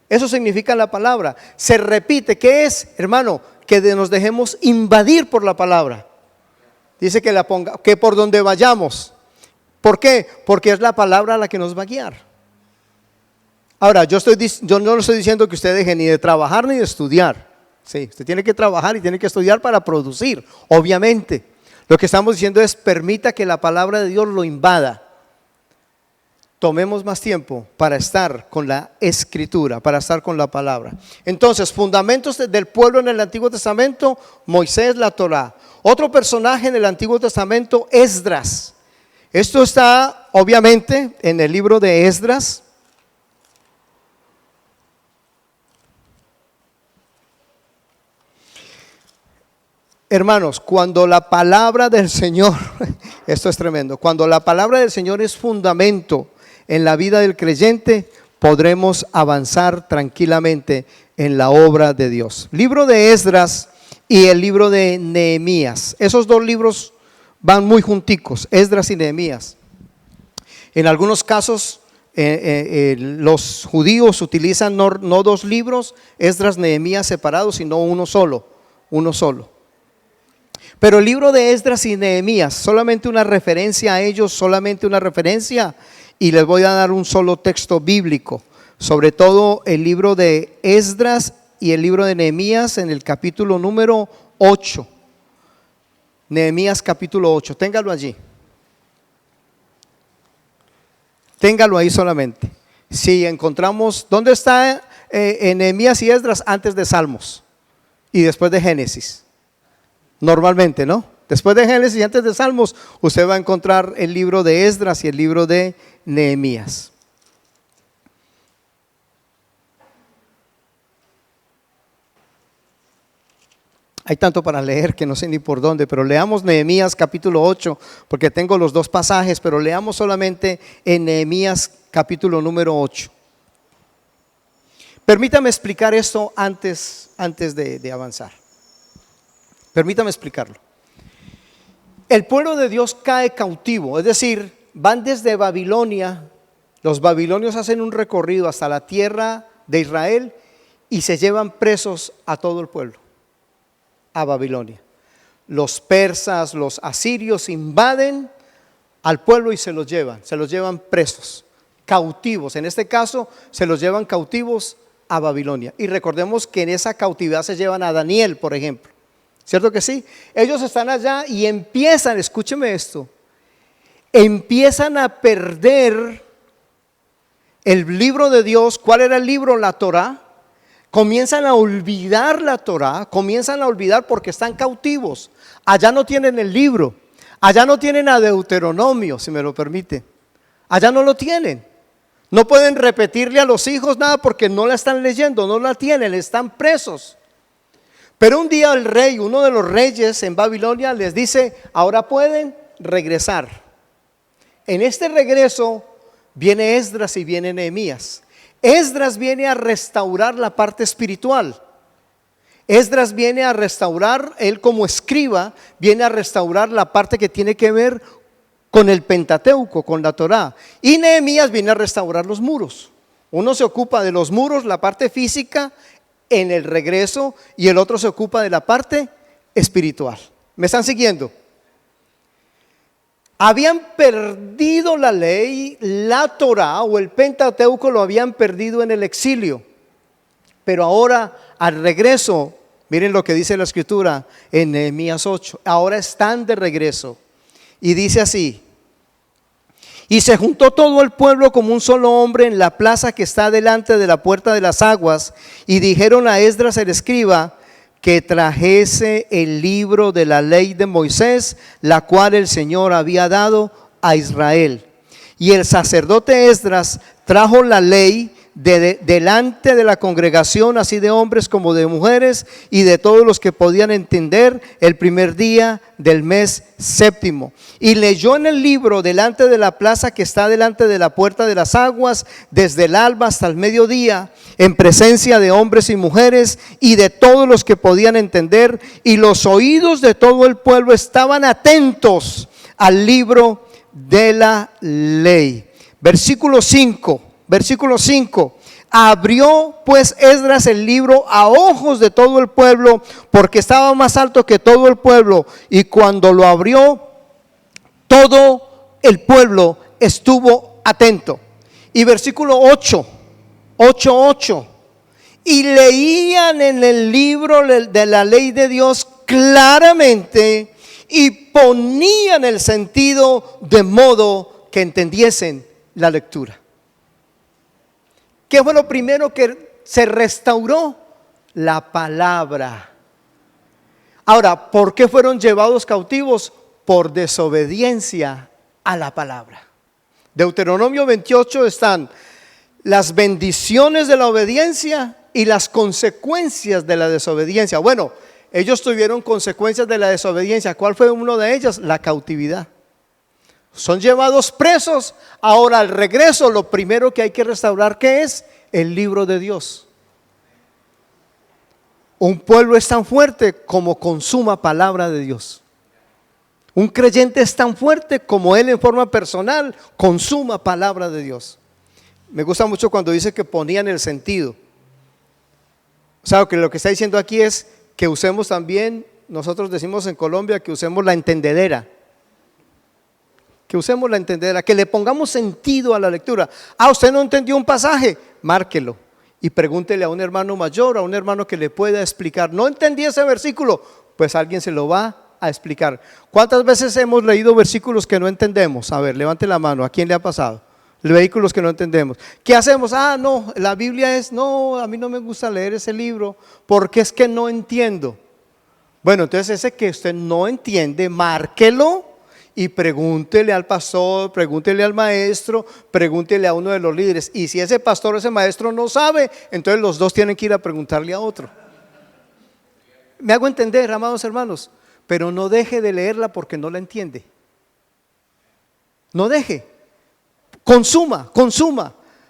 Eso significa la palabra. Se repite. ¿Qué es, hermano? Que nos dejemos invadir por la palabra. Dice que por donde vayamos. ¿Por qué? Porque es la palabra la que nos va a guiar. Ahora, yo no le estoy diciendo que usted deje ni de trabajar ni de estudiar. Sí, usted tiene que trabajar y tiene que estudiar para producir, obviamente. Lo que estamos diciendo es: permita que la palabra de Dios lo invada. Tomemos más tiempo para estar con la Escritura, para estar con la palabra. Entonces, fundamentos del pueblo en el Antiguo Testamento: Moisés, la Torá. Otro personaje en el Antiguo Testamento, Esdras. Esto está obviamente en el libro de Esdras. Hermanos, cuando la palabra del Señor, esto es tremendo, cuando la palabra del Señor es fundamento en la vida del creyente, podremos avanzar tranquilamente en la obra de Dios. Libro de Esdras y el libro de Nehemías, esos 2 libros van muy junticos, Esdras y Nehemías. En algunos casos los judíos utilizan no 2 libros, Esdras, Nehemías separados, sino uno solo. Pero el libro de Esdras y Nehemías, solamente una referencia a ellos, solamente una referencia, y les voy a dar un solo texto bíblico, sobre todo el libro de Esdras y el libro de Nehemías en el capítulo número 8. Nehemías capítulo 8, téngalo allí. Téngalo ahí solamente. Si encontramos, ¿dónde está Nehemías y Esdras? Antes de Salmos y después de Génesis. Normalmente, ¿no? Después de Génesis y antes de Salmos, usted va a encontrar el libro de Esdras y el libro de Nehemías. Hay tanto para leer que no sé ni por dónde, pero leamos Nehemías capítulo 8, porque tengo los dos pasajes, pero leamos solamente en Nehemías capítulo número 8. Permítame explicar esto antes de avanzar. Permítame explicarlo. El pueblo de Dios cae cautivo, es decir, van desde Babilonia, los babilonios hacen un recorrido hasta la tierra de Israel y se llevan presos a todo el pueblo, a Babilonia. Los persas, los asirios invaden al pueblo y se los llevan presos, cautivos. En este caso se los llevan cautivos a Babilonia. Y recordemos que en esa cautividad se llevan a Daniel, por ejemplo. ¿Cierto que sí? Ellos están allá y empiezan, escúcheme esto, empiezan a perder el libro de Dios. ¿Cuál era el libro? La Torá. Comienzan a olvidar la Torá, comienzan a olvidar porque están cautivos. Allá no tienen el libro, allá no tienen a Deuteronomio, si me lo permite. Allá no lo tienen. No pueden repetirle a los hijos nada porque no la están leyendo, no la tienen, están presos. Pero un día el rey, uno de los reyes en Babilonia les dice, ahora pueden regresar. En este regreso viene Esdras y viene Nehemías. Esdras viene a restaurar la parte espiritual. Esdras viene a restaurar, él como escriba, viene a restaurar la parte que tiene que ver con el Pentateuco, con la Torá. Y Nehemías viene a restaurar los muros. Uno se ocupa de los muros, la parte física, en el regreso, y el otro se ocupa de la parte espiritual. ¿Me están siguiendo? Habían perdido la ley, la Torá o el Pentateuco lo habían perdido en el exilio. Pero ahora al regreso, miren lo que dice la escritura en Nehemías 8, ahora están de regreso. Y dice así: y se juntó todo el pueblo como un solo hombre en la plaza que está delante de la puerta de las aguas, y dijeron a Esdras el escriba que trajese el libro de la ley de Moisés, la cual el Señor había dado a Israel. Y el sacerdote Esdras trajo la ley delante de la congregación, así de hombres como de mujeres, y de todos los que podían entender, el primer día del mes séptimo. Y leyó en el libro delante de la plaza que está delante de la puerta de las aguas, desde el alba hasta el mediodía, en presencia de hombres y mujeres y de todos los que podían entender, y los oídos de todo el pueblo estaban atentos al libro de la ley. Versículo 5. Abrió pues Esdras el libro a ojos de todo el pueblo, porque estaba más alto que todo el pueblo, y cuando lo abrió, todo el pueblo estuvo atento. Y versículo 8, y leían en el libro de la ley de Dios claramente, y ponían el sentido de modo que entendiesen la lectura. ¿Qué fue lo primero que se restauró? La palabra. Ahora, ¿por qué fueron llevados cautivos? Por desobediencia a la palabra. Deuteronomio 28 están las bendiciones de la obediencia y las consecuencias de la desobediencia. Bueno, ellos tuvieron consecuencias de la desobediencia. ¿Cuál fue una de ellas? La cautividad. Son llevados presos. Ahora al regreso lo primero que hay que restaurar, ¿qué es? El libro de Dios. Un pueblo es tan fuerte como consuma palabra de Dios. Un creyente es tan fuerte como él en forma personal consuma palabra de Dios. Me gusta mucho cuando dice que ponían el sentido. O sea, que lo que está diciendo aquí es que usemos también, nosotros decimos en Colombia que usemos la entendedera. Que usemos la entendedera, que le pongamos sentido a la lectura. Usted no entendió un pasaje, márquelo y pregúntele a un hermano mayor, a un hermano que le pueda explicar. No entendí ese versículo, pues alguien se lo va a explicar. ¿Cuántas veces hemos leído versículos que no entendemos? A ver, levante la mano, ¿a quién le ha pasado? Vehículos que no entendemos. ¿Qué hacemos? No, la Biblia es, no, a mí no me gusta leer ese libro porque es que no entiendo. Bueno, entonces ese que usted no entiende, márquelo y pregúntele al pastor, pregúntele al maestro, pregúntele a uno de los líderes. Y si ese pastor o ese maestro no sabe, entonces los dos tienen que ir a preguntarle a otro. Me hago entender, amados hermanos, pero no deje de leerla porque no la entiende. No deje, consuma.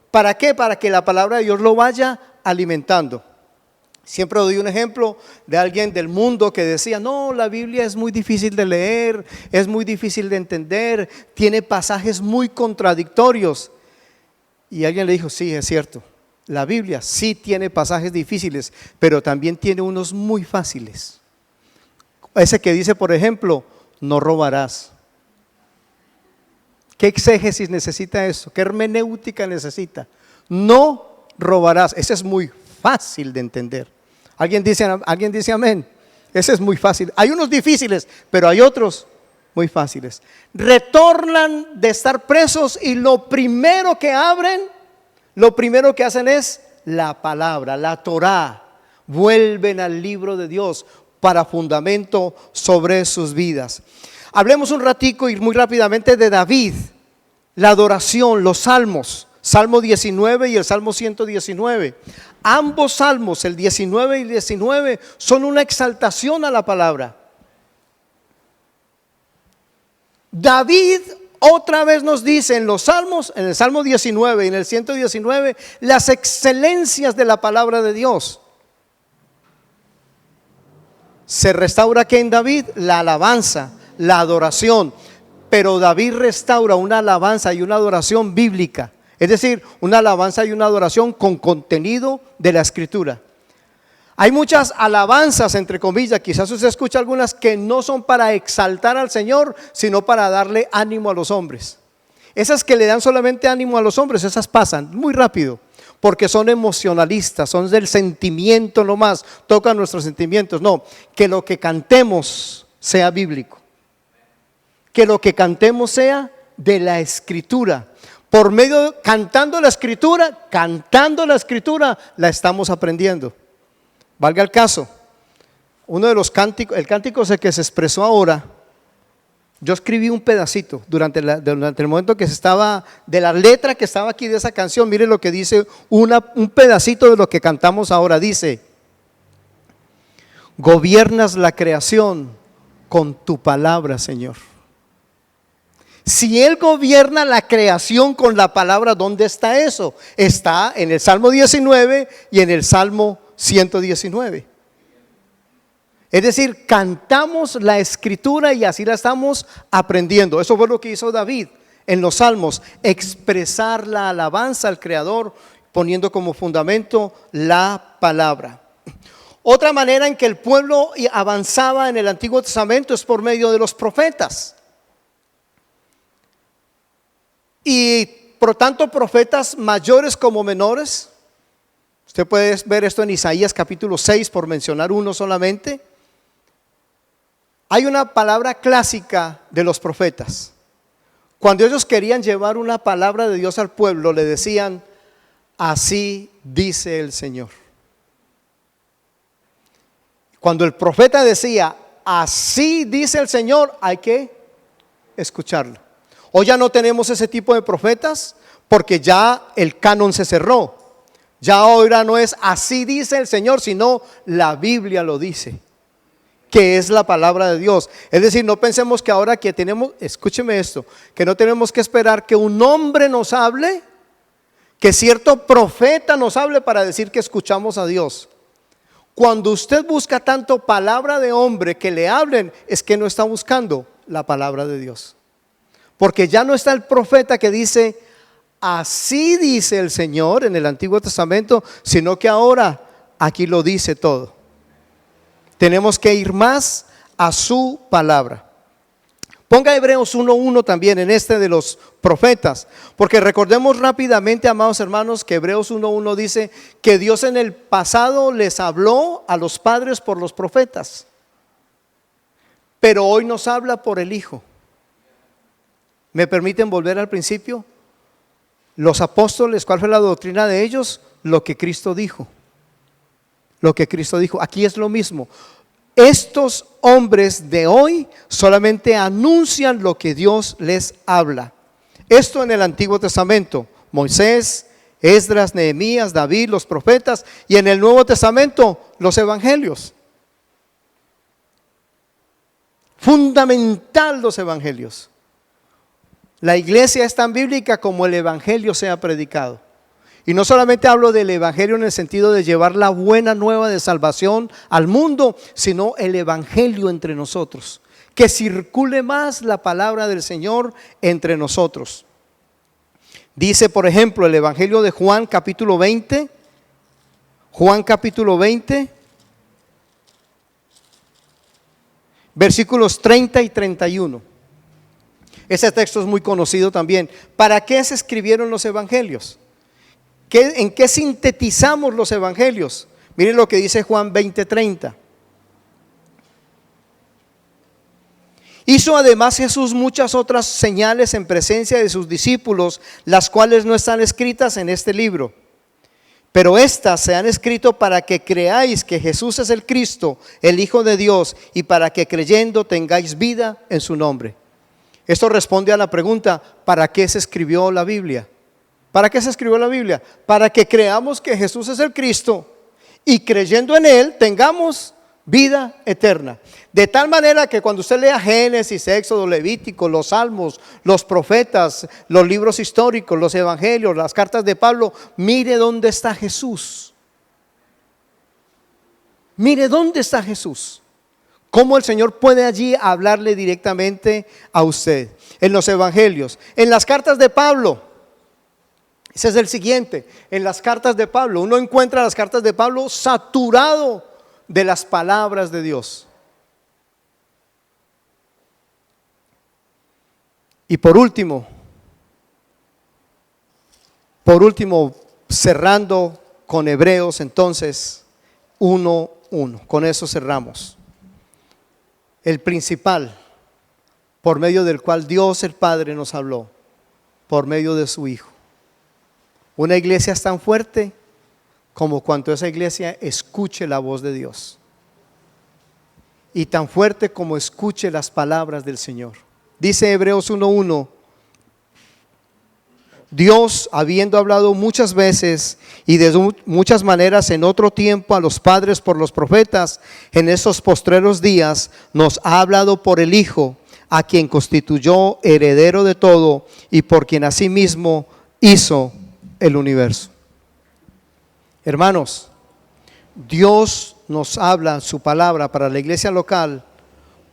¿Para qué? Para que la palabra de Dios lo vaya alimentando. Siempre doy un ejemplo de alguien del mundo que decía, no, la Biblia es muy difícil de leer, es muy difícil de entender, tiene pasajes muy contradictorios. Y alguien le dijo, sí, es cierto, la Biblia sí tiene pasajes difíciles, pero también tiene unos muy fáciles. Ese que dice, por ejemplo, no robarás. ¿Qué exégesis necesita eso? ¿Qué hermenéutica necesita? No robarás. Ese es muy fácil de entender. ¿Alguien dice amén? Ese es muy fácil. Hay unos difíciles, pero hay otros muy fáciles. Retornan de estar presos y lo primero que abren, lo primero que hacen es la palabra, la Torá. Vuelven al libro de Dios para fundamento sobre sus vidas. Hablemos un ratico y muy rápidamente de David, la adoración, los salmos, Salmo 19 y el Salmo 119. Ambos salmos, el 19 y el 19, son una exaltación a la palabra. David otra vez nos dice en los salmos, en el Salmo 19 y en el 119, las excelencias de la palabra de Dios. Se restaura que en David la alabanza, la adoración, pero David restaura una alabanza y una adoración bíblica, es decir, una alabanza y una adoración con contenido de la Escritura. Hay muchas alabanzas, entre comillas, quizás usted escucha algunas que no son para exaltar al Señor, sino para darle ánimo a los hombres. Esas que le dan solamente ánimo a los hombres, esas pasan muy rápido, porque son emocionalistas, son del sentimiento nomás, tocan nuestros sentimientos. No, que lo que cantemos sea bíblico, que lo que cantemos sea de la Escritura. Por medio, cantando la Escritura, la estamos aprendiendo. Valga el caso, uno de los cánticos, el cántico que se expresó ahora, yo escribí un pedacito durante el momento que se estaba, de la letra que estaba aquí de esa canción. Mire lo que dice, un pedacito de lo que cantamos ahora. Dice: gobiernas la creación con tu palabra, Señor. Si Él gobierna la creación con la palabra, ¿dónde está eso? Está en el Salmo 19 y en el Salmo 119. Es decir, cantamos la Escritura y así la estamos aprendiendo. Eso fue lo que hizo David en los Salmos, expresar la alabanza al Creador, poniendo como fundamento la palabra. Otra manera en que el pueblo avanzaba en el Antiguo Testamento es por medio de los profetas. Y por tanto, profetas mayores como menores. Usted puede ver esto en Isaías capítulo 6, por mencionar uno solamente. Hay una palabra clásica de los profetas. Cuando ellos querían llevar una palabra de Dios al pueblo, le decían: así dice el Señor. Cuando el profeta decía: así dice el Señor, hay que escucharlo. Hoy ya no tenemos ese tipo de profetas, porque ya el canon se cerró. Ya ahora no es así dice el Señor, sino la Biblia lo dice, que es la palabra de Dios. Es decir, no pensemos que ahora que tenemos, escúcheme esto, que no tenemos que esperar que un hombre nos hable, que cierto profeta nos hable para decir que escuchamos a Dios. Cuando usted busca tanto palabra de hombre que le hablen, es que no está buscando la palabra de Dios. Porque ya no está el profeta que dice: así dice el Señor en el Antiguo Testamento, sino que ahora aquí lo dice todo. Tenemos que ir más a su palabra. Ponga Hebreos 1:1 también en este de los profetas, porque recordemos rápidamente, amados hermanos, que Hebreos 1:1 dice que Dios en el pasado les habló a los padres por los profetas, pero hoy nos habla por el Hijo. ¿Me permiten volver al principio? Los apóstoles, ¿cuál fue la doctrina de ellos? Lo que Cristo dijo. Lo que Cristo dijo. Aquí es lo mismo. Estos hombres de hoy solamente anuncian lo que Dios les habla. Esto en el Antiguo Testamento: Moisés, Esdras, Nehemías, David, los profetas, y en el Nuevo Testamento los evangelios. Fundamental los evangelios. La iglesia es tan bíblica como el evangelio sea predicado. Y no solamente hablo del evangelio en el sentido de llevar la buena nueva de salvación al mundo, sino el evangelio entre nosotros. Que circule más la palabra del Señor entre nosotros. Dice, por ejemplo, el evangelio de Juan capítulo 20. Juan capítulo 20. Versículos 30 y 31. Ese texto es muy conocido también. ¿Para qué se escribieron los evangelios? ¿En qué sintetizamos los evangelios? Miren lo que dice Juan 20:30. Hizo además Jesús muchas otras señales en presencia de sus discípulos, las cuales no están escritas en este libro. Pero estas se han escrito para que creáis que Jesús es el Cristo, el Hijo de Dios, y para que creyendo tengáis vida en su nombre. Esto responde a la pregunta, ¿para qué se escribió la Biblia? ¿Para qué se escribió la Biblia? Para que creamos que Jesús es el Cristo y creyendo en Él tengamos vida eterna. De tal manera que cuando usted lea Génesis, Éxodo, Levítico, los Salmos, los profetas, los libros históricos, los evangelios, las cartas de Pablo, mire dónde está Jesús. Mire dónde está Jesús. Cómo el Señor puede allí hablarle directamente a usted. En los evangelios, en las cartas de Pablo. Ese es el siguiente. En las cartas de Pablo, uno encuentra las cartas de Pablo saturado de las palabras de Dios. Y por último, cerrando con Hebreos, entonces 1:1. Con eso cerramos. El principal, por medio del cual Dios el Padre nos habló, por medio de su Hijo. Una iglesia es tan fuerte como cuanto esa iglesia escuche la voz de Dios. Y tan fuerte como escuche las palabras del Señor. Dice Hebreos 1:1, Dios, habiendo hablado muchas veces y de muchas maneras en otro tiempo a los padres por los profetas, en estos postreros días nos ha hablado por el Hijo, a quien constituyó heredero de todo y por quien asimismo hizo el universo. Hermanos, Dios nos habla su palabra para la iglesia local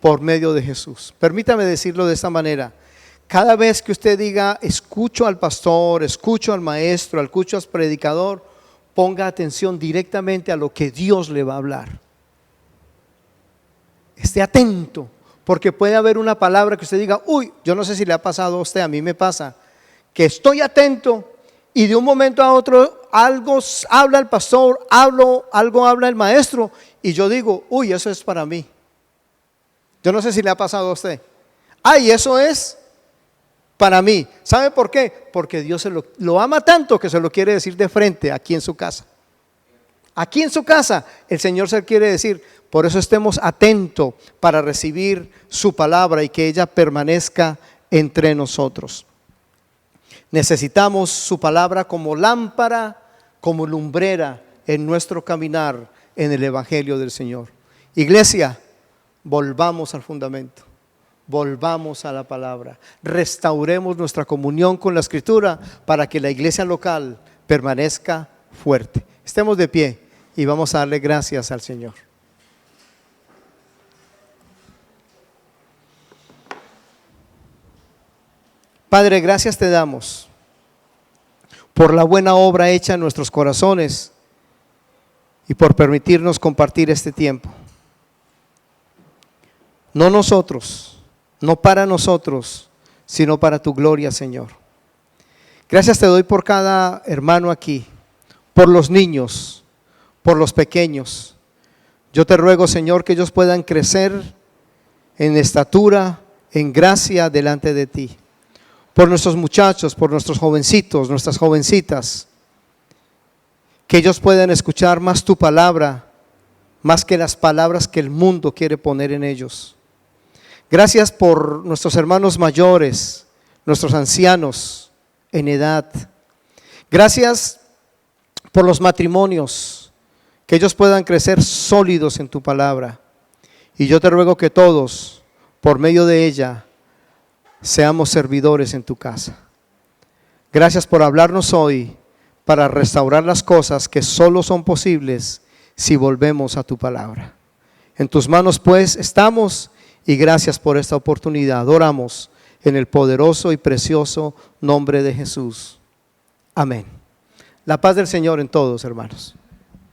por medio de Jesús. Permítame decirlo de esta manera. Cada vez que usted diga, escucho al pastor, escucho al maestro, escucho al predicador, ponga atención directamente a lo que Dios le va a hablar. Esté atento, porque puede haber una palabra que usted diga, uy, yo no sé si le ha pasado a usted, a mí me pasa, que estoy atento y de un momento a otro algo habla el pastor, algo habla el maestro y yo digo, uy, eso es para mí. Yo no sé si le ha pasado a usted. Ay, eso es para mí. ¿Sabe por qué? Porque Dios lo ama tanto que se lo quiere decir de frente aquí en su casa. Aquí en su casa el Señor se quiere decir. Por eso estemos atentos para recibir su palabra y que ella permanezca entre nosotros. Necesitamos su palabra como lámpara, como lumbrera en nuestro caminar en el Evangelio del Señor. Iglesia, volvamos al fundamento. Volvamos a la palabra, restauremos nuestra comunión con la Escritura para que la iglesia local permanezca fuerte. Estemos de pie y vamos a darle gracias al Señor. Padre, gracias te damos por la buena obra hecha en nuestros corazones y por permitirnos compartir este tiempo. No nosotros, no para nosotros, sino para tu gloria, Señor. Gracias te doy por cada hermano aquí, por los niños, por los pequeños. Yo te ruego, Señor, que ellos puedan crecer en estatura, en gracia delante de ti. Por nuestros muchachos, por nuestros jovencitos, nuestras jovencitas, que ellos puedan escuchar más tu palabra, más que las palabras que el mundo quiere poner en ellos. Gracias por nuestros hermanos mayores, nuestros ancianos en edad. Gracias por los matrimonios, que ellos puedan crecer sólidos en tu palabra. Y yo te ruego que todos por medio de ella, seamos servidores en tu casa. Gracias por hablarnos hoy para restaurar las cosas que solo son posibles si volvemos a tu palabra. En tus manos pues estamos, y gracias por esta oportunidad. Oramos en el poderoso y precioso nombre de Jesús. Amén. La paz del Señor en todos, hermanos.